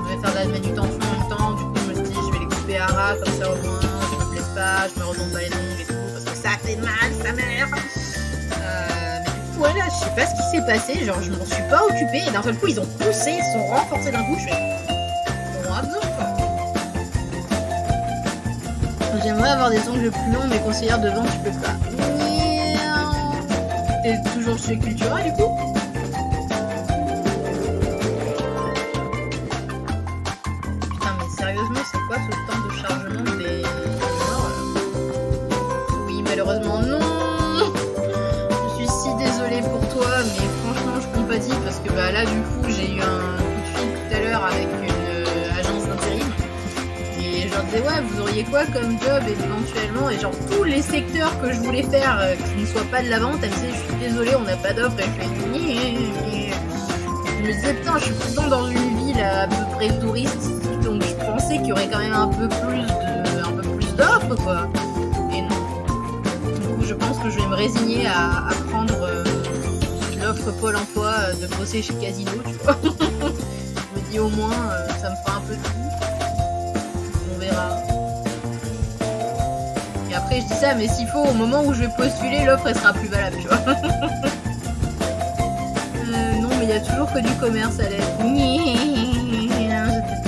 devait faire de la manutention en même temps. Du coup, je me suis dit, je vais les couper à ras, comme ça au moins, je me blesse pas, je me retombe pas les ongles et tout, parce que ça fait mal, sa mère. Mais du coup, voilà, je sais pas ce qui s'est passé, genre, je m'en suis pas occupée, et d'un seul coup, ils ont poussé, ils sont renforcés d'un coup, je fais... Bon, absurde, quoi. J'aimerais avoir des ongles plus longs, mais conseillère de vente, je peux pas. T'es toujours chez Cultura du coup? Putain mais sérieusement c'est quoi ce temps de chargement des morts là? Oui malheureusement non. Je suis si désolée pour toi mais franchement je compatis parce que bah là du coup j'ai eu un coup de fil tout à l'heure avec une agence d'intérim. Et je leur disais ouais vous auriez quoi comme job éventuellement et genre tous les secteurs que je voulais faire qui ne soient pas de la vente, elle me disait je suis désolée on n'a pas d'offre et je fais je me disais putain je suis pourtant dans une ville à peu près touriste donc je pensais qu'il y aurait quand même un peu plus d'offres quoi et non. Du coup je pense que je vais me résigner à prendre l'offre Pôle emploi de bosser chez Casino tu vois. Je me dis au moins ça me fera un peu de tout. On verra. Et après je dis ça mais s'il faut au moment où je vais postuler l'offre elle sera plus valable tu vois. Non mais il y a toujours que du commerce à l'aide.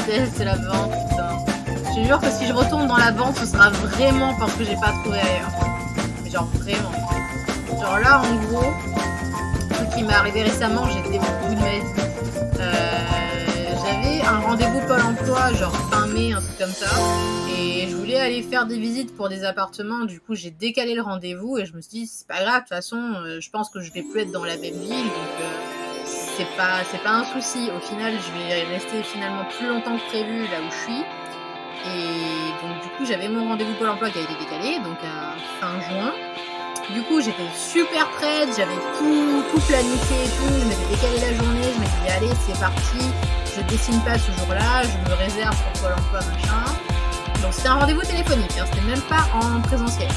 Je déteste la vente putain. Je te jure que si je retourne dans la vente ce sera vraiment parce que j'ai pas trouvé ailleurs. Mais genre vraiment. Genre là en gros ce truc qui m'est arrivé récemment j'étais au bout de ma vie. J'avais un rendez-vous Pôle emploi genre fin mai un truc comme ça et je voulais aller faire des visites pour des appartements du coup j'ai décalé le rendez-vous et je me suis dit c'est pas grave de toute façon je pense que je vais plus être dans la même ville donc c'est pas un souci. Au final, je vais rester finalement plus longtemps que prévu là où je suis. Et donc du coup, j'avais mon rendez-vous Pôle emploi qui a été décalé, donc à fin juin. Du coup, j'étais super prête, j'avais tout planifié et tout. Je m'étais décalé la journée, je m'étais dit allez, c'est parti. Je dessine pas ce jour-là, je me réserve pour Pôle emploi, machin. Donc c'était un rendez-vous téléphonique, hein, c'était même pas en présentiel.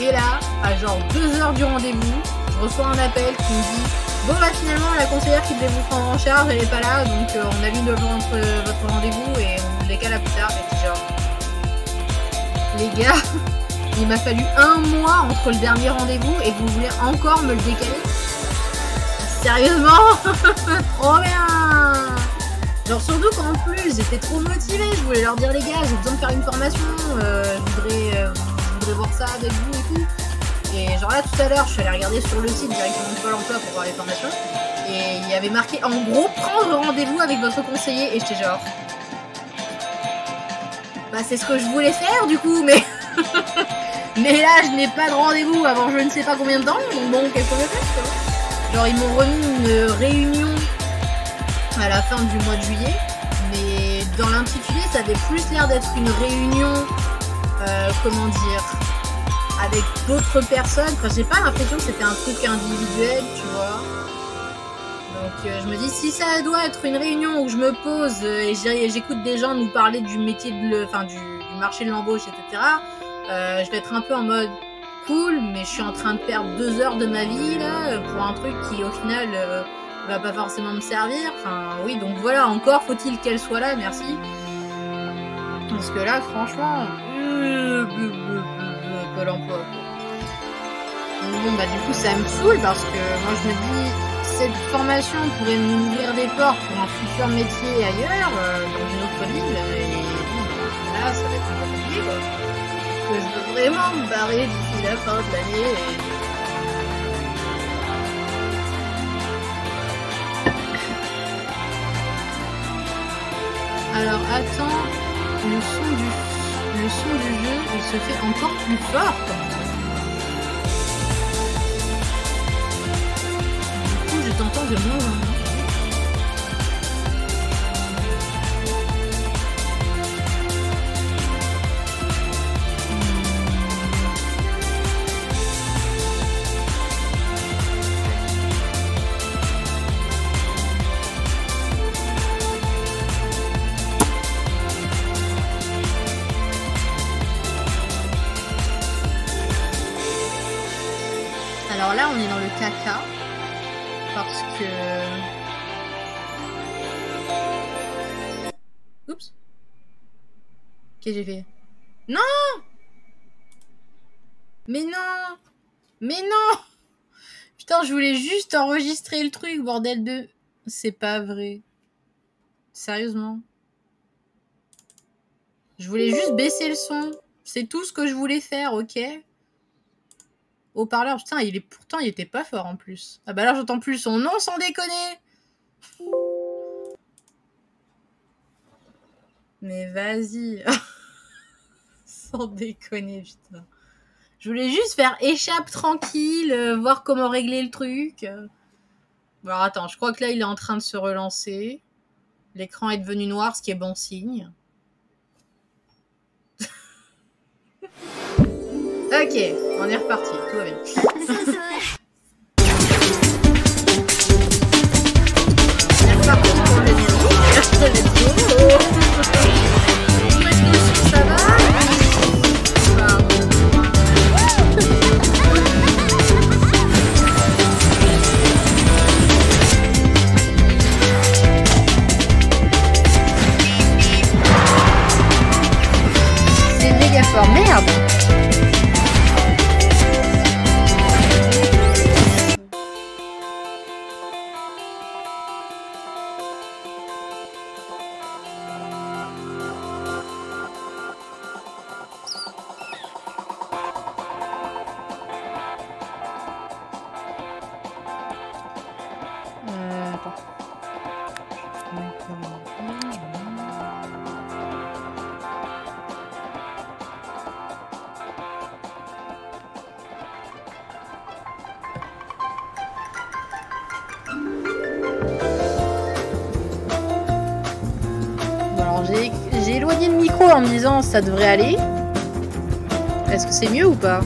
Et là, à genre 2 heures du rendez-vous, je reçois un appel qui me dit bon bah finalement la conseillère qui devait vous prendre en charge elle est pas là, donc on annule votre rendez-vous et on le décale à plus tard. Et puis genre les gars, il m'a fallu 1 mois entre le dernier rendez-vous et vous voulez encore me le décaler? Sérieusement? Trop bien! Genre surtout qu'en plus j'étais trop motivée, je voulais leur dire les gars j'ai besoin de faire une formation, je voudrais voir ça avec vous et tout. Et genre là tout à l'heure je suis allée regarder sur le site directement de Pôle emploi pour voir les formations. Et il y avait marqué en gros prendre rendez-vous avec votre conseiller et j'étais genre bah c'est ce que je voulais faire du coup mais mais là je n'ai pas de rendez-vous avant je ne sais pas combien de temps, donc bon qu'est-ce qu'on veut faire? Genre ils m'ont remis une réunion à la fin du mois de juillet, mais dans l'intitulé ça avait plus l'air d'être une réunion comment dire, avec d'autres personnes. Enfin j'ai pas l'impression que c'était un truc individuel, tu vois. Donc je me dis si ça doit être une réunion où je me pose et j'écoute des gens nous parler du métier du marché de l'embauche, etc. Je vais être un peu en mode cool, mais je suis en train de perdre 2 heures de ma vie là pour un truc qui au final va pas forcément me servir. Enfin oui, donc voilà, encore faut-il qu'elle soit là, merci. Parce que là franchement Pôle emploi. Bon bah du coup ça me saoule parce que moi je me dis cette formation pourrait m'ouvrir des portes pour un futur métier ailleurs, dans une autre ville, et bon, là ça va être un peu compliqué quoi. Parce que je veux vraiment me barrer d'ici la fin de l'année. Alors attends, le son du jeu il se fait encore plus fort comme ça. Du coup je t'entends de moins en moins. Alors là, on est dans le caca parce que... Oups. Qu'est-ce que j'ai fait? Non! Mais non! Mais non! Putain, je voulais juste enregistrer le truc, bordel de... C'est pas vrai. Sérieusement. Je voulais juste baisser le son. C'est tout ce que je voulais faire, ok? Haut-parleur, putain, pourtant il était pas fort en plus. Ah bah là j'entends plus son nom sans déconner. Mais vas-y. Sans déconner, putain. Je voulais juste faire échappe tranquille, voir comment régler le truc. Bon alors attends, je crois que là il est en train de se relancer. L'écran est devenu noir, ce qui est bon signe. Ok, on est reparti, tout va bien. On est reparti pour le générique. Let's go. Où est-ce que ça va? C'est méga fort, merde. J'ai éloigné le micro en me disant ça devrait aller. Est-ce que c'est mieux ou pas?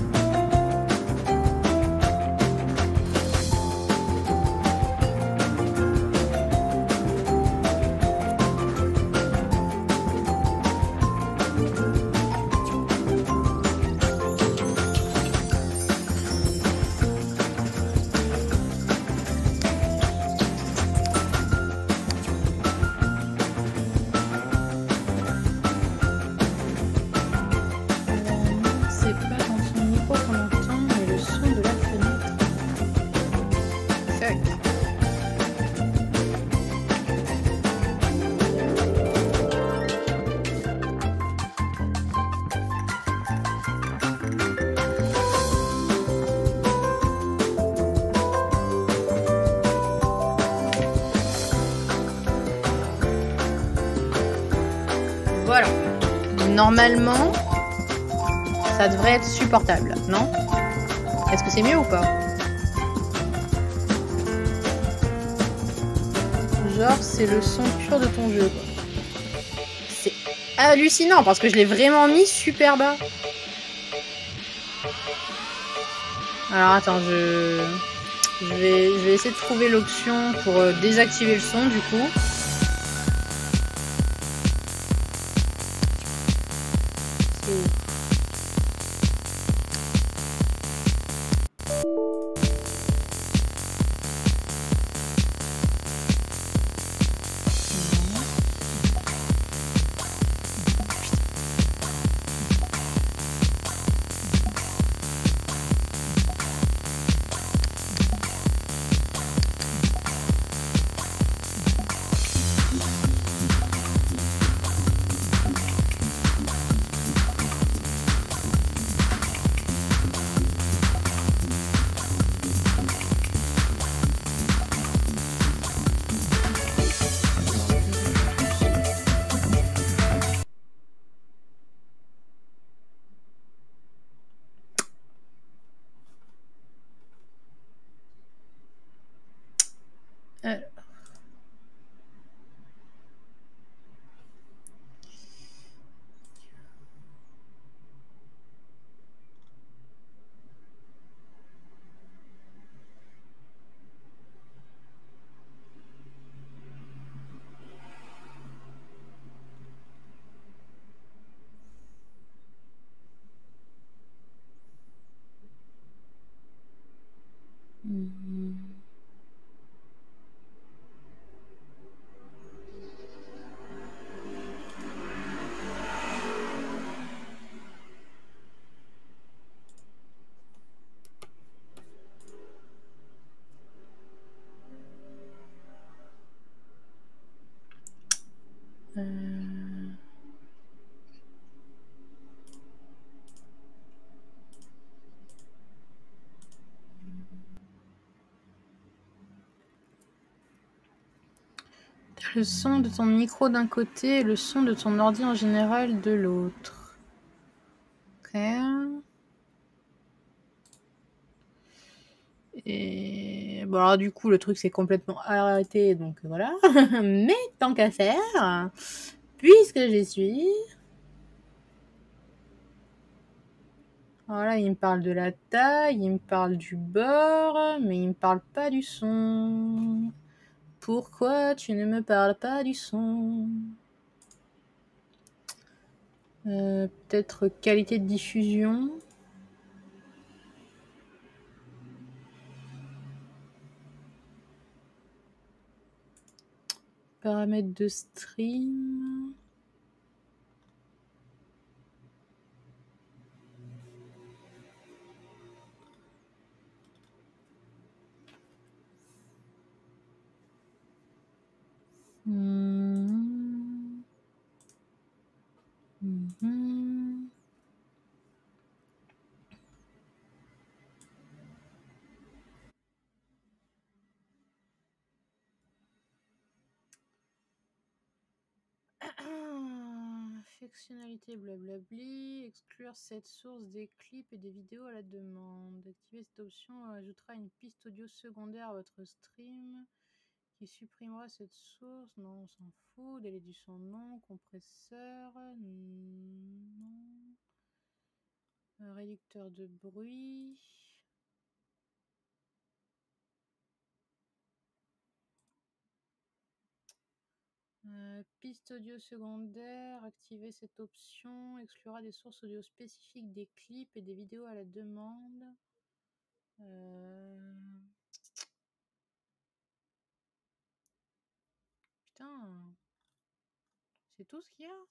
Voilà. Normalement, ça devrait être supportable, non? Est-ce que c'est mieux ou pas? Genre, c'est le son pur de ton jeu, quoi. C'est hallucinant parce que je l'ai vraiment mis super bas. Alors attends, je vais essayer de trouver l'option pour désactiver le son du coup. Le son de ton micro d'un côté et le son de ton ordi en général de l'autre. Ok. Et bon, alors du coup, le truc s'est complètement arrêté, donc voilà. Mais tant qu'à faire, puisque j'y suis. Voilà, il me parle de la taille, il me parle du bord, mais il me parle pas du son. Pourquoi tu ne me parles pas du son? Peut-être qualité de diffusion. Paramètres de stream. Fonctionnalité blablabli, exclure cette source des clips et des vidéos à la demande. Activer cette option ajoutera une piste audio secondaire à votre stream Qui supprimera cette source? Non, on s'en fout. Délai du son, non. Compresseur, non. Réducteur de bruit. Piste audio secondaire, activer cette option, exclura des sources audio spécifiques, des clips et des vidéos à la demande. Putain, c'est tout ce qu'il y a?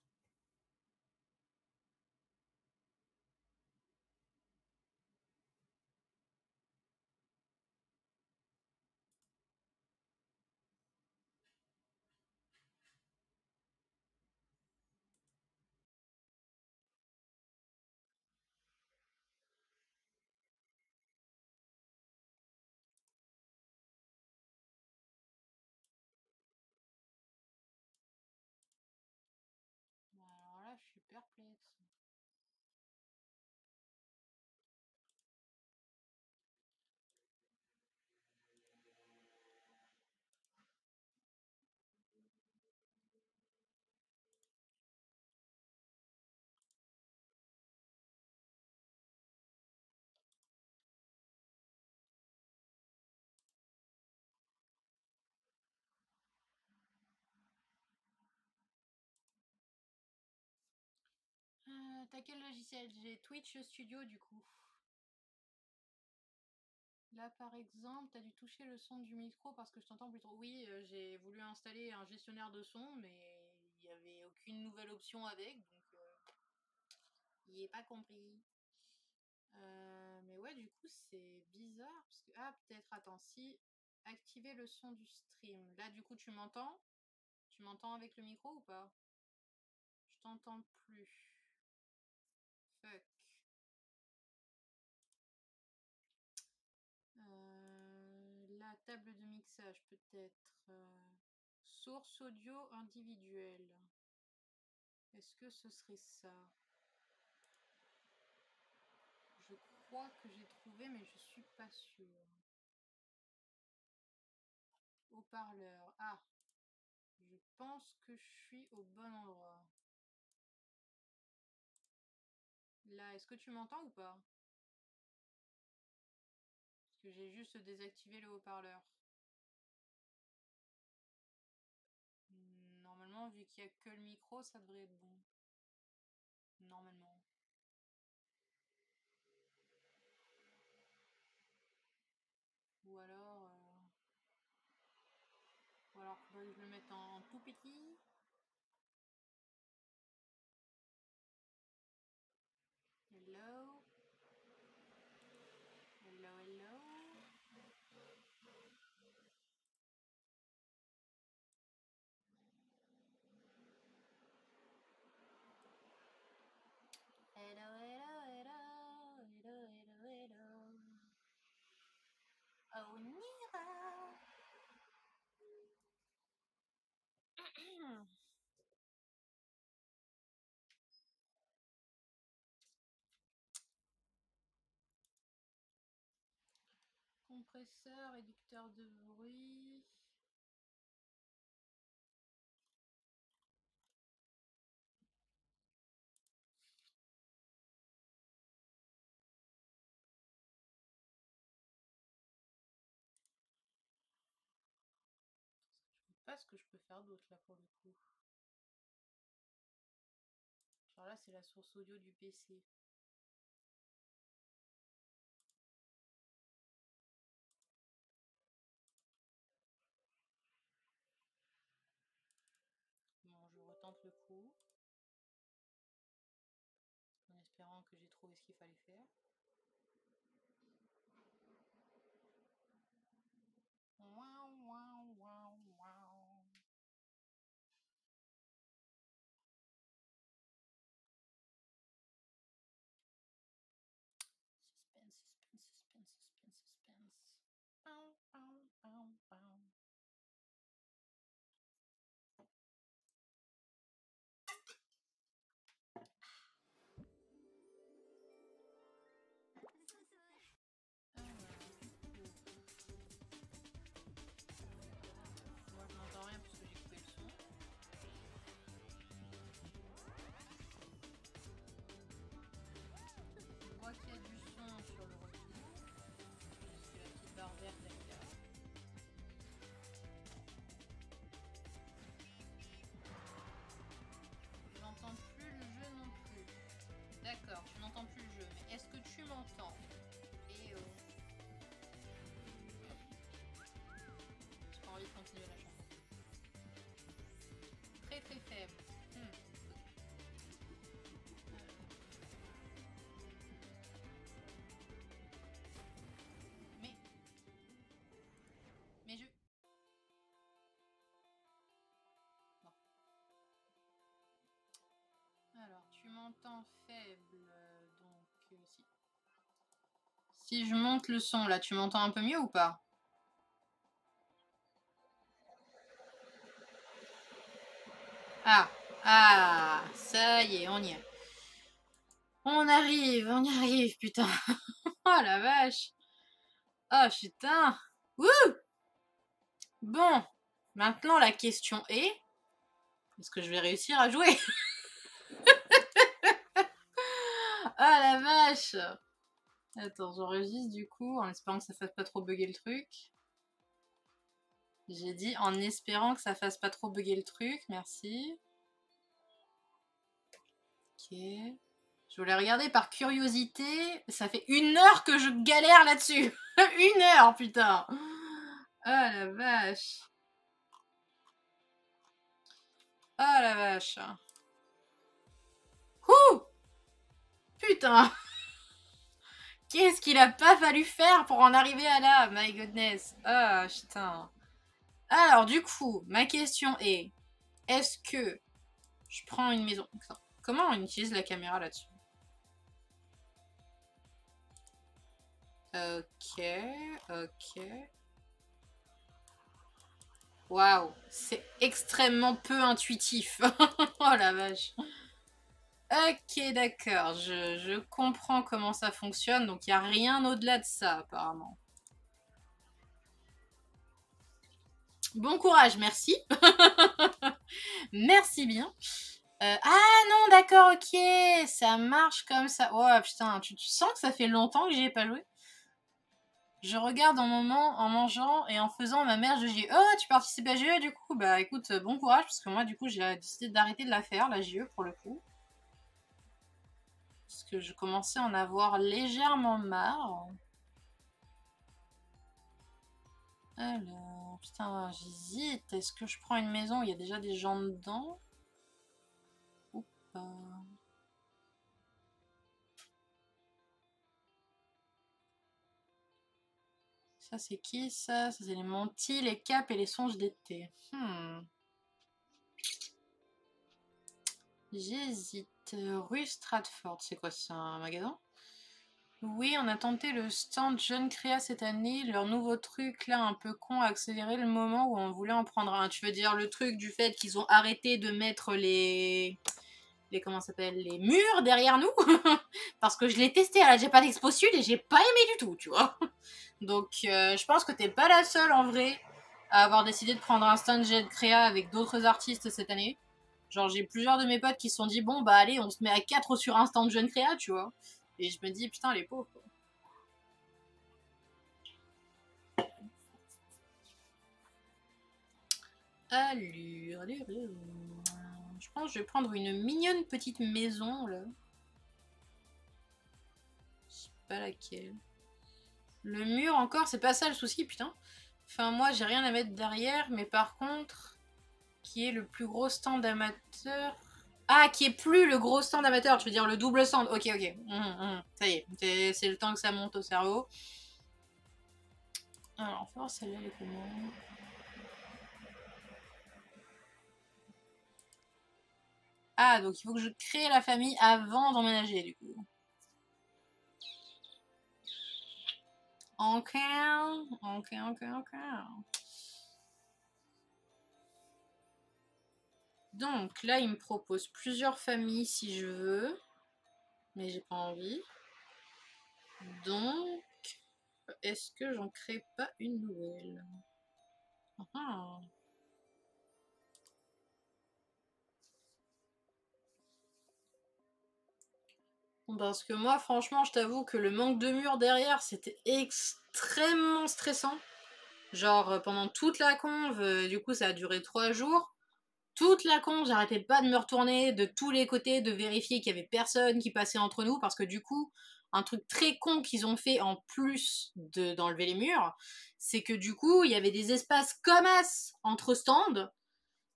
Alors là, je suis perplexe. T'as quel logiciel? J'ai Twitch Studio du coup. Là par exemple, t'as dû toucher le son du micro parce que je t'entends plus trop. Oui, j'ai voulu installer un gestionnaire de son, mais il n'y avait aucune nouvelle option avec, donc il est pas compris. Mais ouais, du coup, c'est bizarre parce que. Ah, peut-être, attends, si. Activer le son du stream. Là, du coup, tu m'entends? Tu m'entends avec le micro ou pas? Je t'entends plus. Fuck. La table de mixage, peut-être. Source audio individuelle. Est-ce que ce serait ça? Je crois que j'ai trouvé, mais je suis pas sûre. Haut-parleur. Ah, je pense que je suis au bon endroit. Là, est-ce que tu m'entends ou pas? Parce que j'ai juste désactivé le haut-parleur. Normalement, vu qu'il n'y a que le micro, ça devrait être bon. Normalement. Ou alors... Ou alors, faudrait que je le mette en tout petit. Hello. Hello, hello. Hello, hello, hello. Hello, hello, hello. Oh, Nira. Compresseur, réducteur de bruit. Je sais pas ce que je peux faire d'autre là pour le coup. Genre là, c'est la source audio du PC. Bon, je retente le coup. En espérant que j'ai trouvé ce qu'il fallait faire. Waouh, waouh, waouh, waouh. Suspense, suspense, suspense, suspense, suspense. Pow, pow, pow, pow. m'entends faible, donc si je monte le son, là, tu m'entends un peu mieux ou pas? Ah, ça y est, on y est. On y arrive, putain. Oh la vache. Oh putain. Wouh. Bon, maintenant la question est, est-ce que je vais réussir à jouer? Oh la vache. Attends, j'enregistre du coup, en espérant que ça fasse pas trop bugger le truc. J'ai dit en espérant que ça fasse pas trop bugger le truc, merci. Ok. Je voulais regarder par curiosité. Ça fait 1 heure que je galère là-dessus. 1 heure, putain. Oh la vache. Oh la vache. Ouh. Putain. Qu'est-ce qu'il a pas fallu faire pour en arriver à là? My goodness. Ah, putain. Alors, du coup, ma question est, est-ce que je prends une maison... Comment on utilise la caméra là-dessus? Ok. Waouh, c'est extrêmement peu intuitif. Oh la vache. Ok, d'accord, je comprends comment ça fonctionne, donc il n'y a rien au-delà de ça, apparemment. Bon courage, merci. Merci bien. Ah non, d'accord, ok, ça marche comme ça. Oh putain, tu sens que ça fait longtemps que j'y ai pas joué? Je regarde en mangeant et en faisant ma mère de JE. Oh, tu participes à JE du coup? Bah écoute, bon courage, parce que moi du coup j'ai décidé d'arrêter de la faire, la JE pour le coup. Parce que je commençais à en avoir légèrement marre. Alors, putain, j'hésite. Est-ce que je prends une maison où il y a déjà des gens dedans? Ou pas? Ça, c'est qui, ça? Ça, c'est les Monty, les Capes et les Songes d'été. J'hésite. Rue Stratford, c'est quoi? C'est un magasin? Oui, on a tenté le stand Jeune Créa cette année. Leur nouveau truc, là, un peu con, a accéléré le moment où on voulait en prendre un. Tu veux dire le truc du fait qu'ils ont arrêté de mettre les comment ça s'appelle, les murs derrière nous? Parce que je l'ai testé à la Japan Expo Sud et j'ai pas aimé du tout, tu vois. Donc, je pense que t'es pas la seule, en vrai, à avoir décidé de prendre un stand Jeune Créa avec d'autres artistes cette année. Genre, j'ai plusieurs de mes potes qui se sont dit, bon, bah allez, on se met à 4 sur un stand Jeune Créa, tu vois. Et je me dis, putain, les pauvres, quoi. Allure. Je pense que je vais prendre une mignonne petite maison, là. Je sais pas laquelle. Le mur, encore, c'est pas ça le souci, putain. Enfin, moi, j'ai rien à mettre derrière, mais par contre, qui est le plus gros stand amateur... Ah, qui est plus le gros stand amateur, je veux dire le double stand. Ok. Ça y est, c'est le temps que ça monte au cerveau. Alors, on va voir celle-là, elle est comment? Ah, donc il faut que je crée la famille avant d'emménager, du coup. Ok. Donc là, il me propose plusieurs familles si je veux. Mais j'ai pas envie. Donc, est-ce que j'en crée pas une nouvelle? Parce que moi, franchement, je t'avoue que le manque de murs derrière, c'était extrêmement stressant. Genre, pendant toute la conve, du coup, ça a duré 3 jours. Toute la conve, j'arrêtais pas de me retourner de tous les côtés, de vérifier qu'il y avait personne qui passait entre nous, parce que du coup, un truc très con qu'ils ont fait en plus d'enlever les murs, c'est que du coup, il y avait des espaces comme as entre stands,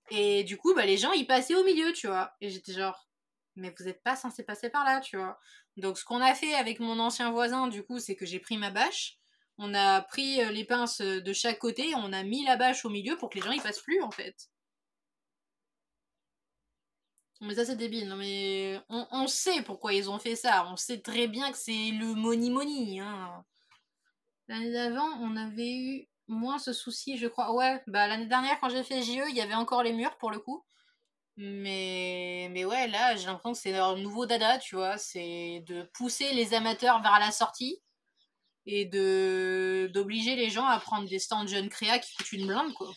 et du coup, bah, les gens, ils passaient au milieu, tu vois. Et j'étais genre, mais vous êtes pas censé passer par là, tu vois. Donc, ce qu'on a fait avec mon ancien voisin, du coup, c'est que j'ai pris ma bâche, on a pris les pinces de chaque côté, on a mis la bâche au milieu pour que les gens, ils passent plus, en fait. Mais ça, c'est débile. Non, mais on sait pourquoi ils ont fait ça. On sait très bien que c'est le money, hein. L'année d'avant, on avait eu moins ce souci, je crois. Ouais, bah l'année dernière, quand j'ai fait JE, il y avait encore les murs pour le coup. Mais ouais, là, j'ai l'impression que c'est leur nouveau dada, tu vois. C'est de pousser les amateurs vers la sortie et d'obliger les gens à prendre des stands jeunes créa qui coûtent une blinde, quoi.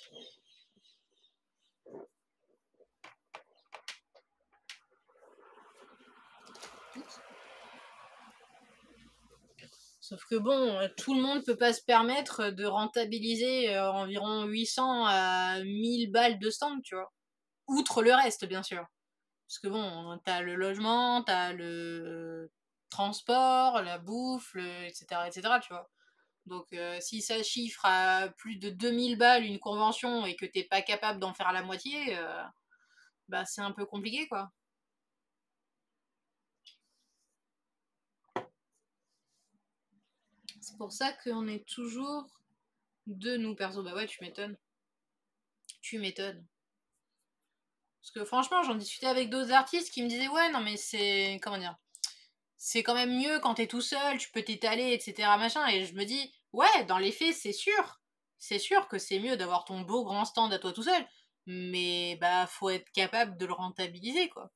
Sauf que bon, tout le monde peut pas se permettre de rentabiliser environ 800 à 1000 balles de stand, tu vois. Outre le reste, bien sûr. Parce que bon, t'as le logement, t'as le transport, la bouffe, etc., etc., tu vois. Donc si ça chiffre à plus de 2000 balles une convention et que t'es pas capable d'en faire la moitié, bah c'est un peu compliqué, quoi. C'est pour ça qu'on est toujours deux, nous, perso. Bah ouais, tu m'étonnes. Tu m'étonnes. Parce que franchement, j'en discutais avec d'autres artistes qui me disaient, ouais, non, mais c'est. Comment dire? C'est quand même mieux quand t'es tout seul, tu peux t'étaler, etc. machin. Et je me dis, ouais, dans les faits, c'est sûr. C'est sûr que c'est mieux d'avoir ton beau grand stand à toi tout seul. Mais bah, faut être capable de le rentabiliser, quoi.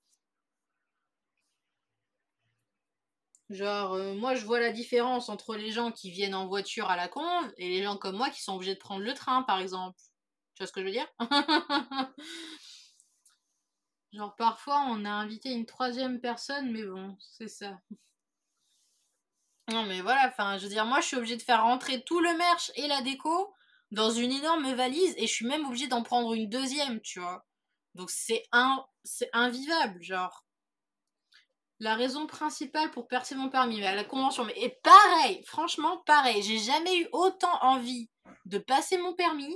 Genre, moi, je vois la différence entre les gens qui viennent en voiture à la conve et les gens comme moi qui sont obligés de prendre le train, par exemple. Tu vois ce que je veux dire? Genre, parfois, on a invité une troisième personne, mais bon, c'est ça. Non, mais voilà, enfin, je veux dire, moi, je suis obligée de faire rentrer tout le merch et la déco dans une énorme valise et je suis même obligée d'en prendre une deuxième, tu vois. Donc, c'est invivable, genre. La raison principale pour percer mon permis, mais à la convention, mais et pareil, franchement, pareil, j'ai jamais eu autant envie de passer mon permis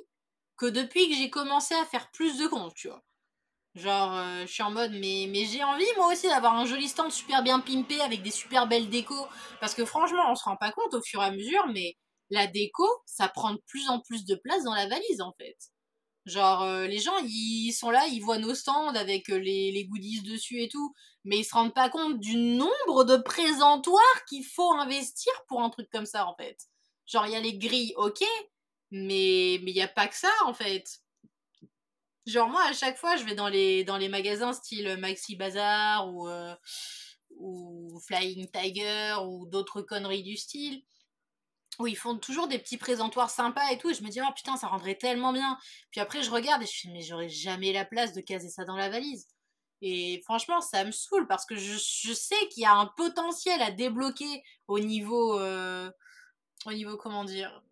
que depuis que j'ai commencé à faire plus de comptes, tu vois. Genre, je suis en mode, mais j'ai envie moi aussi d'avoir un joli stand super bien pimpé avec des super belles décos. Parce que franchement, on se rend pas compte au fur et à mesure, mais la déco, ça prend de plus en plus de place dans la valise en fait. Genre, les gens, ils sont là, ils voient nos stands avec les goodies dessus et tout, mais ils se rendent pas compte du nombre de présentoirs qu'il faut investir pour un truc comme ça en fait. Genre, il y a les grilles, ok, mais il y a pas que ça en fait. Genre moi à chaque fois je vais dans les magasins style Maxi Bazar ou Flying Tiger ou d'autres conneries du style où ils font toujours des petits présentoirs sympas et tout et je me dis oh putain ça rendrait tellement bien. Puis après je regarde et je me dis mais j'aurais jamais la place de caser ça dans la valise. Et franchement ça me saoule parce que je sais qu'il y a un potentiel à débloquer au niveau comment dire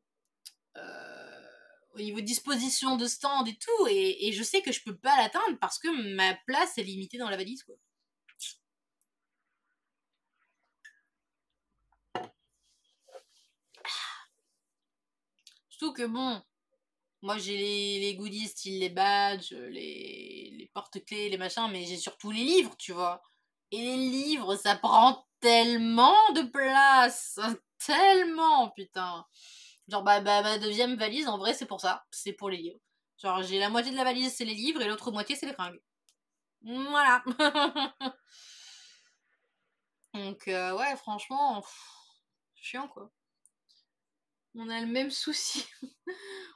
au niveau disposition de stand et tout, et je sais que je peux pas l'atteindre parce que ma place est limitée dans la valise, quoi. Surtout que bon, moi j'ai les goodies style les badges, les porte-clés, les machins, mais j'ai surtout les livres, tu vois. Et les livres, ça prend tellement de place, tellement, putain. Genre ma deuxième valise, en vrai, c'est pour ça, c'est pour les livres. Genre j'ai la moitié de la valise, c'est les livres, et l'autre moitié, c'est les fringues. Voilà. Donc, ouais, franchement, chiant quoi. On a le même souci.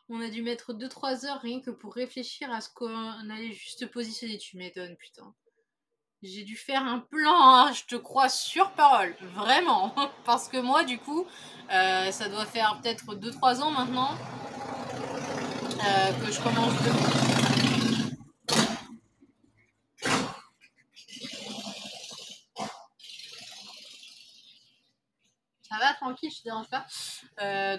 On a dû mettre 2-3 heures rien que pour réfléchir à ce qu'on allait juste positionner. Tu m'étonnes, putain. J'ai dû faire un plan, hein, je te crois sur parole, vraiment. Parce que moi, du coup, ça doit faire peut-être 2-3 ans maintenant que je commence de. Ça va, tranquille, je te dérange pas.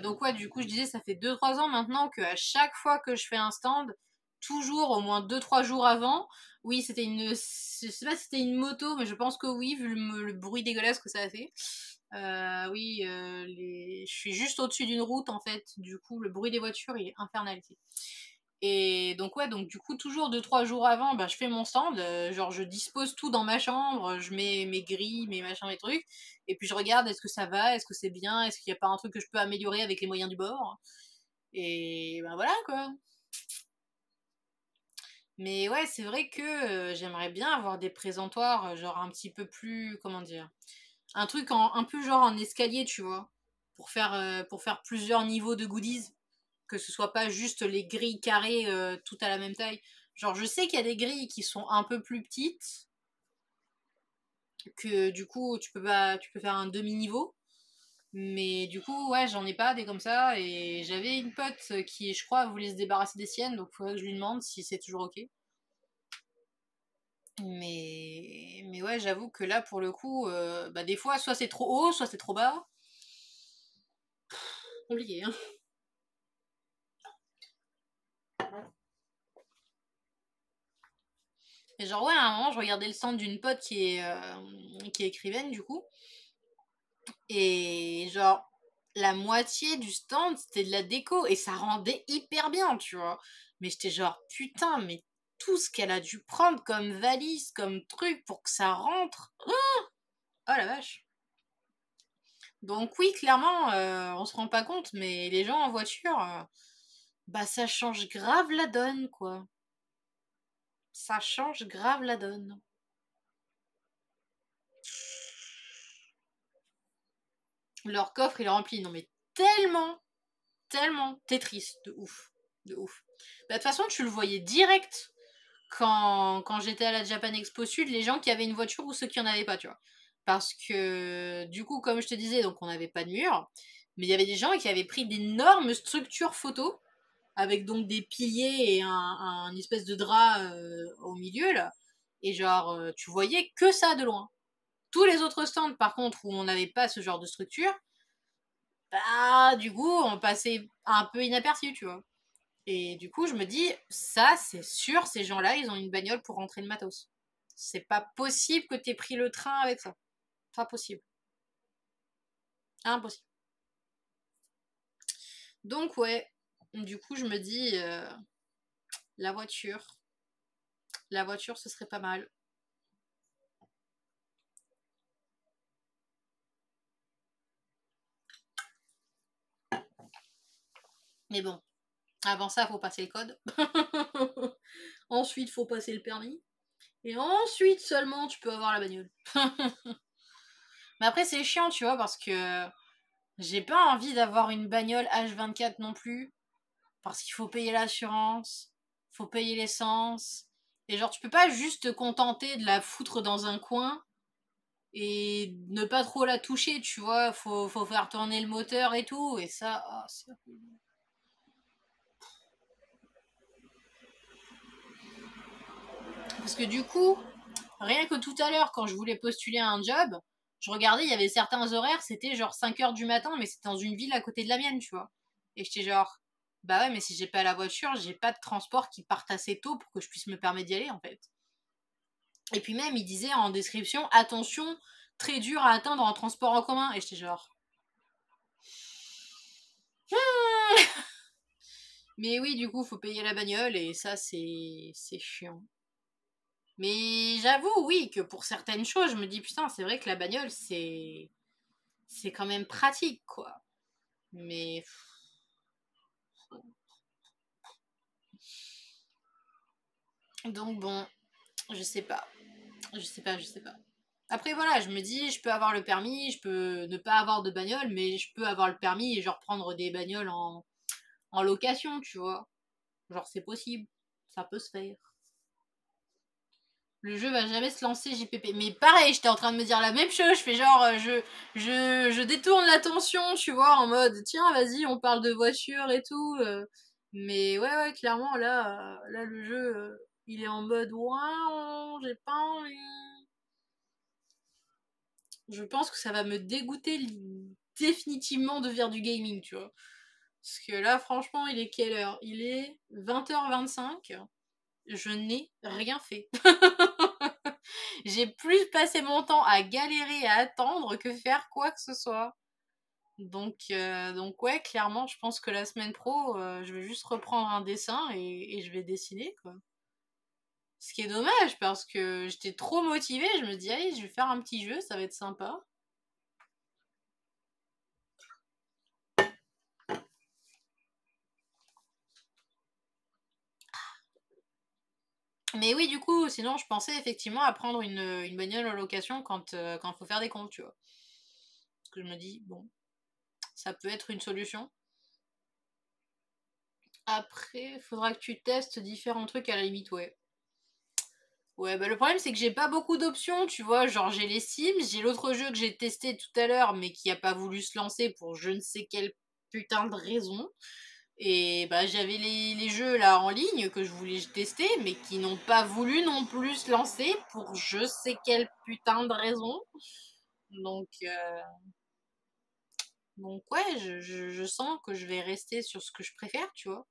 Donc ouais, du coup, je disais, ça fait 2-3 ans maintenant qu'à chaque fois que je fais un stand, toujours au moins 2-3 jours avant, oui, c'était une... Je sais pas si c'était une moto, mais je pense que oui, vu le bruit dégueulasse que ça a fait. Oui, je suis juste au-dessus d'une route, en fait. Du coup, le bruit des voitures, il est infernal ici. Et donc ouais, donc du coup toujours 2-3 jours avant, bah, je fais mon stand, genre je dispose tout dans ma chambre, je mets mes grilles, mes machins, mes trucs, et puis je regarde est-ce que ça va, est-ce que c'est bien, est-ce qu'il n'y a pas un truc que je peux améliorer avec les moyens du bord, et ben voilà quoi. Mais ouais, c'est vrai que j'aimerais bien avoir des présentoirs, genre un petit peu plus, comment dire, un truc un peu genre en escalier, tu vois, pour faire plusieurs niveaux de goodies, que ce soit pas juste les grilles carrées toutes à la même taille. Genre, je sais qu'il y a des grilles qui sont un peu plus petites, que du coup, tu peux faire un demi-niveau. Mais du coup, ouais, j'en ai pas des comme ça. Et j'avais une pote qui, je crois, voulait se débarrasser des siennes, donc faudrait que je lui demande si c'est toujours ok. Mais ouais, j'avoue que là, pour le coup, bah, des fois, soit c'est trop haut, soit c'est trop bas. Compliqué, hein. Et genre, ouais, à un moment, je regardais le stand d'une pote qui est écrivaine, du coup. Et genre, la moitié du stand, c'était de la déco. Et ça rendait hyper bien, tu vois. Mais j'étais genre, putain, mais tout ce qu'elle a dû prendre comme valise, comme truc pour que ça rentre. Oh la vache. Donc oui, clairement, on se rend pas compte, mais les gens en voiture, bah ça change grave la donne, quoi. Ça change grave la donne. Leur coffre, il est rempli. Non mais tellement, tellement Tetris, de ouf. De ouf. Bah, de toute façon, tu le voyais direct quand j'étais à la Japan Expo Sud, les gens qui avaient une voiture ou ceux qui en avaient pas, tu vois. Parce que, du coup, comme je te disais, donc on n'avait pas de mur, mais il y avait des gens qui avaient pris d'énormes structures photos avec donc des piliers et un espèce de drap au milieu là. Et genre, tu voyais que ça de loin. Tous les autres stands, par contre, où on n'avait pas ce genre de structure, bah du coup, on passait un peu inaperçu, tu vois. Et du coup, je me dis, ça, c'est sûr, ces gens-là, ils ont une bagnole pour rentrer le matos. C'est pas possible que t'aies pris le train avec ça. Pas possible. Impossible. Donc ouais, du coup, je me dis, la voiture. La voiture, ce serait pas mal. Mais bon, avant ça, faut passer le code. Ensuite, faut passer le permis. Et ensuite seulement, tu peux avoir la bagnole. Mais après, c'est chiant, tu vois, parce que j'ai pas envie d'avoir une bagnole H24 non plus. Parce qu'il faut payer l'assurance, faut payer l'essence. Et genre, tu peux pas juste te contenter de la foutre dans un coin et ne pas trop la toucher, tu vois. Faut faire tourner le moteur et tout. Et ça, oh, c'est... Parce que du coup, rien que tout à l'heure, quand je voulais postuler à un job, je regardais, il y avait certains horaires, c'était genre 5 heures du matin, mais c'était dans une ville à côté de la mienne, tu vois. Et j'étais genre, bah ouais, mais si j'ai pas la voiture, j'ai pas de transport qui parte assez tôt pour que je puisse me permettre d'y aller, en fait. Et puis même, il disait en description, attention, très dur à atteindre en transport en commun. Et j'étais genre... Mais oui, du coup, faut payer la bagnole et ça, c'est chiant. Mais j'avoue, oui, que pour certaines choses, je me dis, putain, c'est vrai que la bagnole, c'est quand même pratique, quoi. Mais... Donc bon, je sais pas. Je sais pas, je sais pas. Après, voilà, je me dis, je peux avoir le permis, je peux ne pas avoir de bagnole, mais je peux avoir le permis et genre prendre des bagnoles en location, tu vois. Genre, c'est possible. Ça peut se faire. Le jeu va jamais se lancer, JPP. Mais pareil, j'étais en train de me dire la même chose. Je fais genre, je détourne l'attention, tu vois, en mode, tiens, vas-y, on parle de voiture et tout. Mais ouais, ouais, clairement, là le jeu, il est en mode, ouais, j'ai pas envie. Je pense que ça va me dégoûter définitivement de faire du gaming, tu vois. Parce que là, franchement, il est quelle heure? Il est 20h25. Je n'ai rien fait. J'ai plus passé mon temps à galérer et à attendre que faire quoi que ce soit. Donc ouais, clairement, je pense que la semaine pro, je vais juste reprendre un dessin et je vais dessiner, quoi. Ce qui est dommage parce que j'étais trop motivée, je me dis, allez, je vais faire un petit jeu, ça va être sympa. Mais oui, du coup, sinon, je pensais effectivement à prendre une bagnole en location quand faut faire des comptes, tu vois. Parce que je me dis, bon, ça peut être une solution. Après, faudra que tu testes différents trucs à la limite, ouais. Ouais, bah le problème c'est que j'ai pas beaucoup d'options, tu vois, genre j'ai les Sims, j'ai l'autre jeu que j'ai testé tout à l'heure mais qui a pas voulu se lancer pour je ne sais quelle putain de raison. Et bah j'avais les jeux là en ligne que je voulais tester mais qui n'ont pas voulu non plus se lancer pour je sais quelle putain de raison. Donc, euh, donc ouais, je sens que je vais rester sur ce que je préfère, tu vois.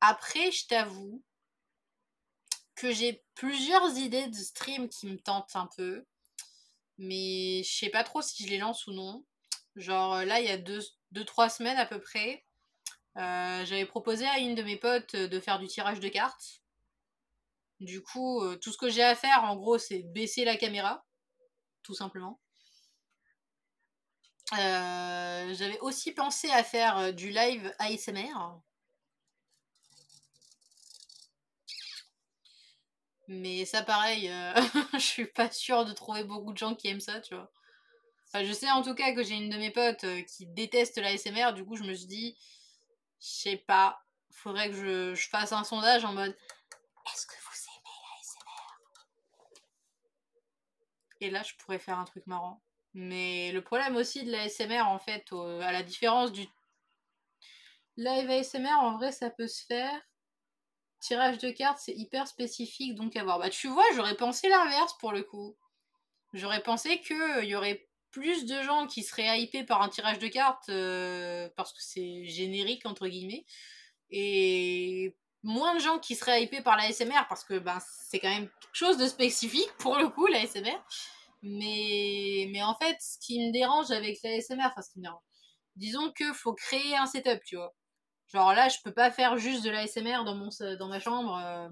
Après, je t'avoue que j'ai plusieurs idées de stream qui me tentent un peu. Mais je sais pas trop si je les lance ou non. Genre là, il y a 2-3 semaines à peu près, j'avais proposé à une de mes potes de faire du tirage de cartes. Du coup, tout ce que j'ai à faire, en gros, c'est baisser la caméra, tout simplement. J'avais aussi pensé à faire du live ASMR. Mais ça, pareil, je suis pas sûre de trouver beaucoup de gens qui aiment ça, tu vois. Enfin, je sais en tout cas que j'ai une de mes potes qui déteste l'ASMR, du coup, je me suis dit, je sais pas, faudrait que je fasse un sondage en mode est-ce que vous aimez l'ASMR? Et là, je pourrais faire un truc marrant. Mais le problème aussi de l'ASMR, en fait, à la différence du live ASMR, en vrai, ça peut se faire. Tirage de cartes, c'est hyper spécifique, donc à voir. Bah, tu vois, j'aurais pensé l'inverse pour le coup. J'aurais pensé qu'il y aurait plus de gens qui seraient hypés par un tirage de cartes parce que c'est générique, entre guillemets, et moins de gens qui seraient hypés par la SMR parce que ben, c'est quand même quelque chose de spécifique pour le coup, la SMR. Mais en fait, ce qui me dérange avec la SMR, enfin ce qui me dérange, disons qu'il faut créer un setup, tu vois. Genre là, je peux pas faire juste de la SMR dans ma chambre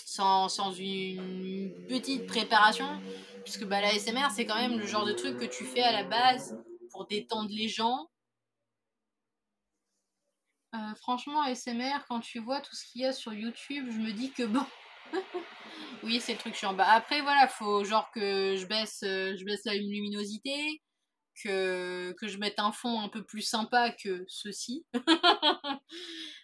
sans une petite préparation, puisque bah, la SMR, c'est quand même le genre de truc que tu fais à la base pour détendre les gens. Franchement, ASMR, quand tu vois tout ce qu'il y a sur YouTube, je me dis que bon. Oui, c'est le truc chiant. Bah, après, voilà, faut genre que je baisse la luminosité, que je mette un fond un peu plus sympa que ceci.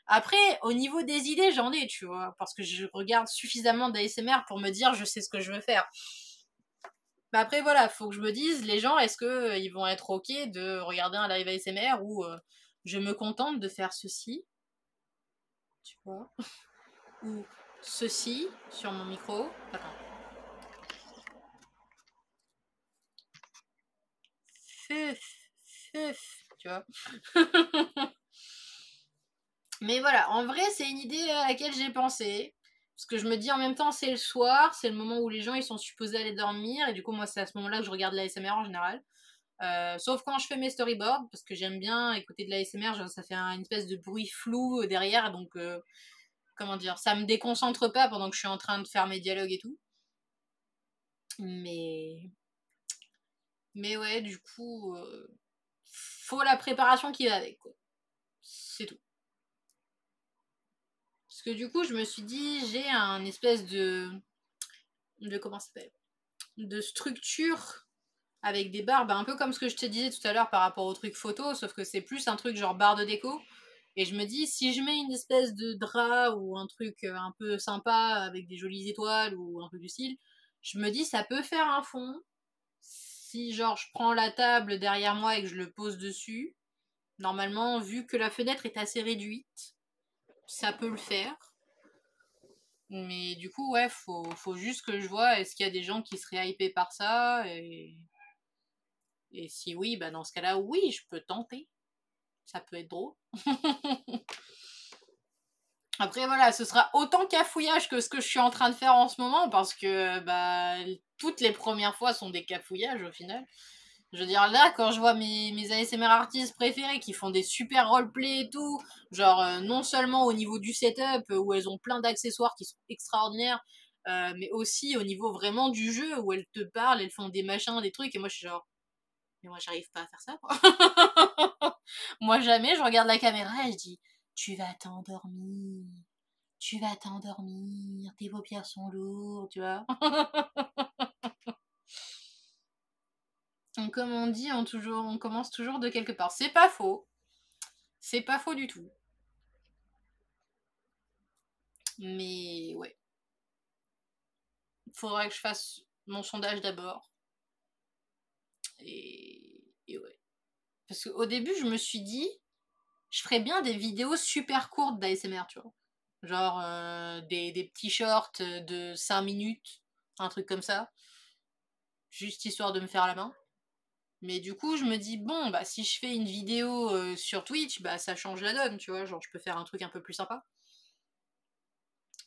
Après, au niveau des idées, j'en ai, tu vois, parce que je regarde suffisamment d'ASMR pour me dire je sais ce que je veux faire. Mais après, voilà, faut que je me dise, les gens, est-ce que ils vont être ok de regarder un live ASMR ou je me contente de faire ceci, tu vois, ou ceci sur mon micro. Attends. Tu vois. Mais voilà, en vrai, c'est une idée à laquelle j'ai pensé. Parce que je me dis en même temps, c'est le soir, c'est le moment où les gens ils sont supposés aller dormir, et du coup, moi, c'est à ce moment-là que je regarde la SMR en général. Sauf quand je fais mes storyboards, parce que j'aime bien écouter de la SMR, genre, ça fait une espèce de bruit flou derrière, donc comment dire, ça me déconcentre pas pendant que je suis en train de faire mes dialogues et tout. Mais, mais ouais, du coup, faut la préparation qui va avec, quoi. C'est tout. Parce que du coup, je me suis dit, j'ai un espèce de comment ça s'appelle, de structure avec des barres, bah, un peu comme ce que je te disais tout à l'heure par rapport au truc photo, sauf que c'est plus un truc genre barre de déco. Et je me dis, si je mets une espèce de drap ou un truc un peu sympa avec des jolies étoiles ou un truc du style, je me dis, ça peut faire un fond. Si genre je prends la table derrière moi et que je le pose dessus, normalement, vu que la fenêtre est assez réduite, ça peut le faire. Mais du coup, ouais, faut juste que je vois est-ce qu'il y a des gens qui seraient hypés par ça et si oui, bah dans ce cas-là, oui, je peux tenter. Ça peut être drôle. Après, voilà, ce sera autant cafouillage que ce que je suis en train de faire en ce moment parce que bah, toutes les premières fois sont des cafouillages au final. Je veux dire, là, quand je vois mes ASMR artistes préférés qui font des super roleplay et tout, genre non seulement au niveau du setup où elles ont plein d'accessoires qui sont extraordinaires, mais aussi au niveau vraiment du jeu où elles te parlent, elles font des machins, des trucs, et moi je suis genre, mais moi j'arrive pas à faire ça, quoi. Moi jamais, je regarde la caméra et je dis, tu vas t'endormir, tu vas t'endormir, tes paupières sont lourdes, tu vois. Donc, comme on dit, on commence toujours de quelque part. C'est pas faux. C'est pas faux du tout. Mais ouais. Faudrait que je fasse mon sondage d'abord. Et ouais. Parce qu'au début, je me suis dit, je ferais bien des vidéos super courtes d'ASMR, tu vois. Genre des petits shorts de 5 minutes, un truc comme ça. Juste histoire de me faire la main. Mais du coup, je me dis, bon, bah si je fais une vidéo sur Twitch, bah ça change la donne, tu vois. Genre, je peux faire un truc un peu plus sympa.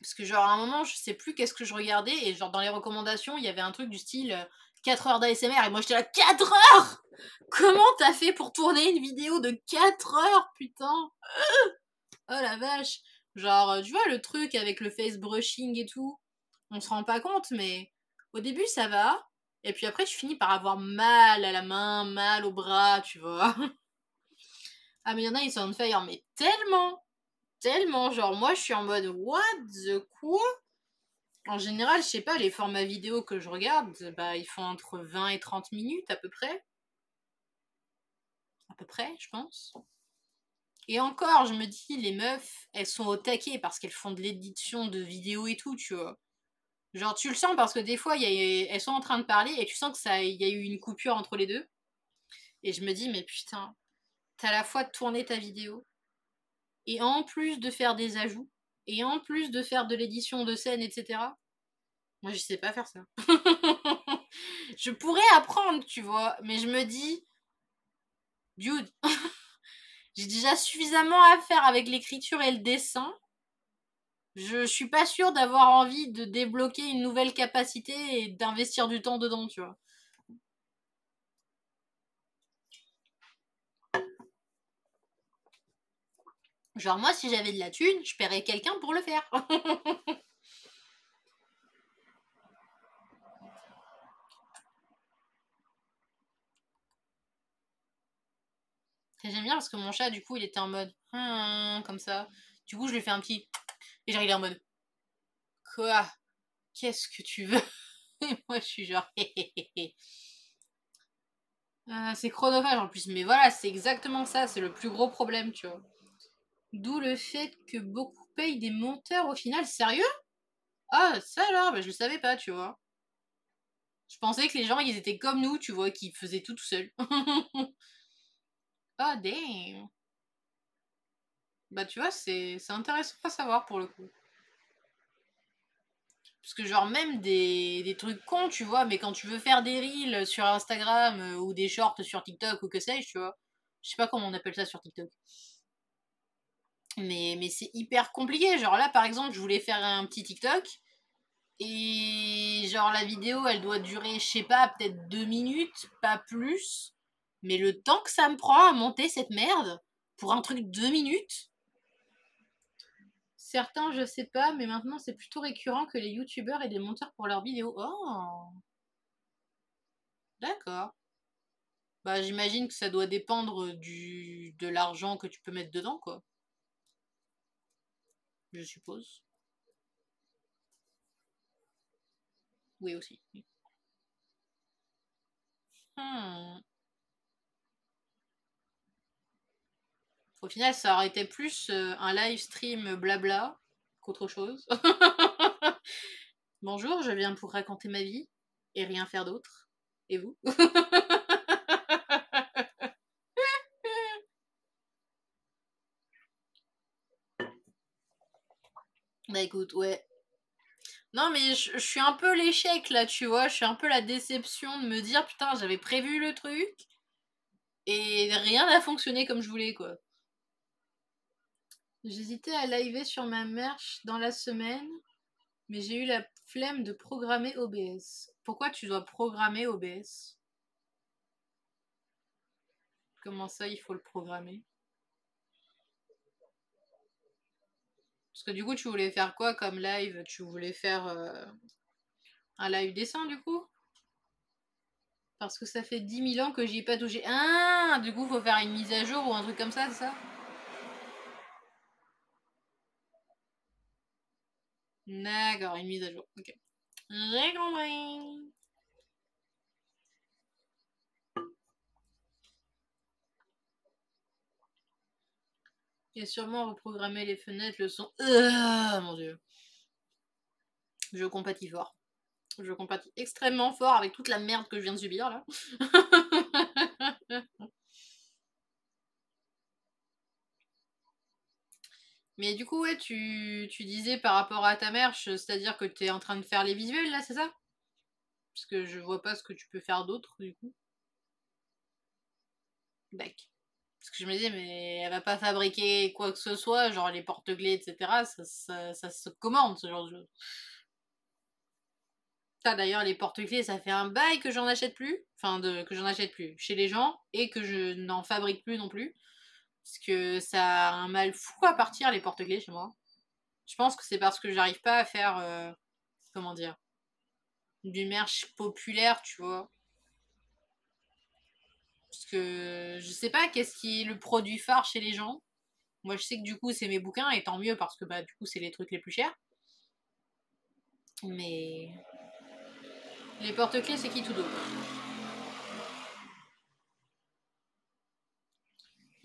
Parce que genre, à un moment, je sais plus qu'est-ce que je regardais, et genre, dans les recommandations, il y avait un truc du style 4 heures d'ASMR, et moi j'étais là, 4 heures. Comment t'as fait pour tourner une vidéo de 4 heures, putain? Oh la vache. Genre, tu vois, le truc avec le face brushing et tout, on se rend pas compte, mais au début, ça va. Et puis après, je finis par avoir mal à la main, mal au bras, tu vois. Ah, mais il y en a, ils sont on fire, mais tellement, tellement. Genre, moi, je suis en mode, what the quoi? En général, je sais pas, les formats vidéo que je regarde, bah, ils font entre 20 et 30 minutes à peu près. À peu près, je pense. Et encore, je me dis, les meufs, elles sont au taquet parce qu'elles font de l'édition de vidéos et tout, tu vois. Genre, tu le sens parce que des fois, elles sont en train de parler et tu sens que il y a eu une coupure entre les deux. Et je me dis, mais putain, t'as la fois de tourner ta vidéo, et en plus de faire des ajouts, et en plus de faire de l'édition de scène, etc. Moi, je sais pas faire ça. Je pourrais apprendre, tu vois, mais je me dis, dude, j'ai déjà suffisamment à faire avec l'écriture et le dessin. Je suis pas sûre d'avoir envie de débloquer une nouvelle capacité et d'investir du temps dedans, tu vois. Genre moi, si j'avais de la thune, je paierais quelqu'un pour le faire. J'aime bien parce que mon chat, du coup, il était en mode comme ça. Du coup, je lui fais un petit et genre il est en mode quoi? Qu'est-ce que tu veux? Et moi, je suis genre c'est chronophage en plus, mais voilà, c'est exactement ça, c'est le plus gros problème, tu vois. D'où le fait que beaucoup payent des monteurs au final. Sérieux? Ah, ça alors, bah, je le savais pas, tu vois. Je pensais que les gens, ils étaient comme nous, tu vois, qui faisaient tout seuls. Oh, damn. Bah, tu vois, c'est intéressant à savoir pour le coup. Parce que, genre, même des trucs cons, tu vois, mais quand tu veux faire des reels sur Instagram ou des shorts sur TikTok ou que sais-je, tu vois. Je sais pas comment on appelle ça sur TikTok. Mais c'est hyper compliqué. Genre, là, par exemple, je voulais faire un petit TikTok. Et genre la vidéo elle doit durer, je sais pas, peut-être 2 minutes, pas plus. Mais le temps que ça me prend à monter cette merde, pour un truc de 2 minutes. Certains je sais pas, mais maintenant c'est plutôt récurrent que les youtubeurs aient des monteurs pour leurs vidéos. Oh, d'accord. Bah j'imagine que ça doit dépendre de l'argent que tu peux mettre dedans quoi. Je suppose. Oui aussi. Hmm. Au final, ça aurait été plus un live stream blabla qu'autre chose. Bonjour, je viens pour raconter ma vie et rien faire d'autre. Et vous? Bah écoute, ouais. Non mais je suis un peu l'échec là, tu vois. Je suis un peu la déception de me dire putain, j'avais prévu le truc et rien n'a fonctionné comme je voulais quoi. J'hésitais à liver sur ma merch dans la semaine, mais j'ai eu la flemme de programmer OBS. Pourquoi tu dois programmer OBS? Comment ça, il faut le programmer? Parce que du coup, tu voulais faire quoi comme live? Tu voulais faire un live dessin du coup? Parce que ça fait 10 000 ans que j'y ai pas touché. Ah, du coup, faut faire une mise à jour ou un truc comme ça, c'est ça? D'accord, une mise à jour. Ok. J'ai compris. Et sûrement reprogrammer les fenêtres, le son. Mon dieu. Je compatis fort. Je compatis extrêmement fort avec toute la merde que je viens de subir là. Mais du coup, ouais, tu disais par rapport à ta mère, c'est-à-dire que t'es en train de faire les visuels là, c'est ça? Parce que je vois pas ce que tu peux faire d'autre du coup. D'accord. Parce que je me disais, mais elle va pas fabriquer quoi que ce soit, genre les porte-clés, etc. Ça se commande ce genre de choses. Ça d'ailleurs, les porte-clés, ça fait un bail que j'en achète plus. Enfin, que j'en achète plus chez les gens et que je n'en fabrique plus non plus. Parce que ça a un mal fou à partir les porte-clés chez moi. Je pense que c'est parce que j'arrive pas à faire, comment dire, du merch populaire, tu vois. Parce que je sais pas qu'est-ce qui est le produit phare chez les gens. Moi, je sais que du coup, c'est mes bouquins, et tant mieux parce que bah, du coup, c'est les trucs les plus chers. Mais les porte-clés, c'est qui tout d'autre?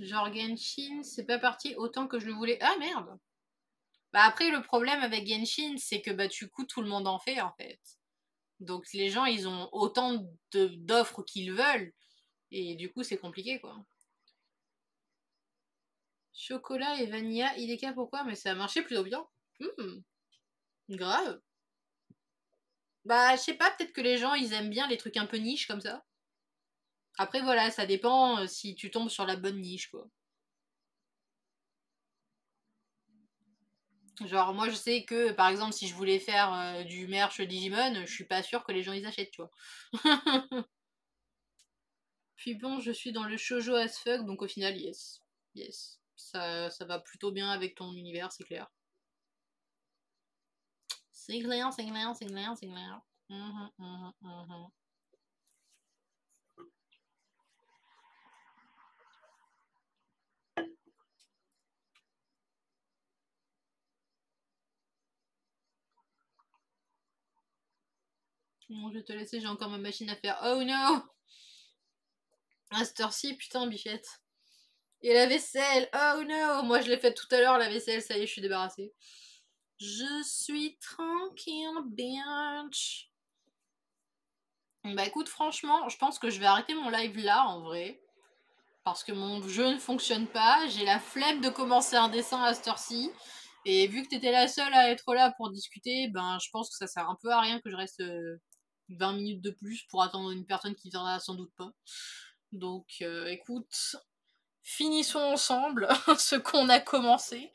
Genre Genshin, c'est pas parti autant que je le voulais. Ah merde! Bah après, le problème avec Genshin, c'est que bah du coup, tout le monde en fait en fait. Donc les gens, ils ont autant d'offres qu'ils veulent. Et du coup, c'est compliqué quoi. Chocolat et vanilla, IDK, pourquoi? Mais ça a marché plutôt bien. Grave. Bah, je sais pas, peut-être que les gens, ils aiment bien les trucs un peu niche comme ça. Après, voilà, ça dépend si tu tombes sur la bonne niche, quoi. Genre, moi, je sais que, par exemple, si je voulais faire du merch Digimon, je suis pas sûre que les gens, ils achètent, tu vois. Puis bon, je suis dans le shoujo as fuck, donc au final, yes. Yes. Ça va plutôt bien avec ton univers, c'est clair. C'est clair, c'est clair, c'est clair, c'est clair. Bon, je vais te laisser, j'ai encore ma machine à faire. Oh no! À cette heure-ci, putain, bichette. Et la vaisselle, oh no! Moi, je l'ai faite tout à l'heure, la vaisselle, ça y est, je suis débarrassée. Je suis tranquille, bitch. Bah écoute, franchement, je pense que je vais arrêter mon live là, en vrai. Parce que mon jeu ne fonctionne pas. J'ai la flemme de commencer un dessin à cette heure-ci. Et vu que t'étais la seule à être là pour discuter, ben je pense que ça sert un peu à rien que je reste 20 minutes de plus pour attendre une personne qui viendra sans doute pas. Donc écoute, finissons ensemble ce qu'on a commencé.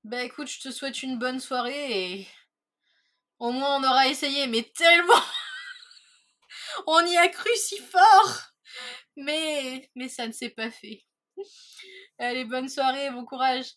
Bah écoute, je te souhaite une bonne soirée et au moins on aura essayé, mais tellement on y a cru si fort, mais ça ne s'est pas fait. Allez, bonne soirée, bon courage.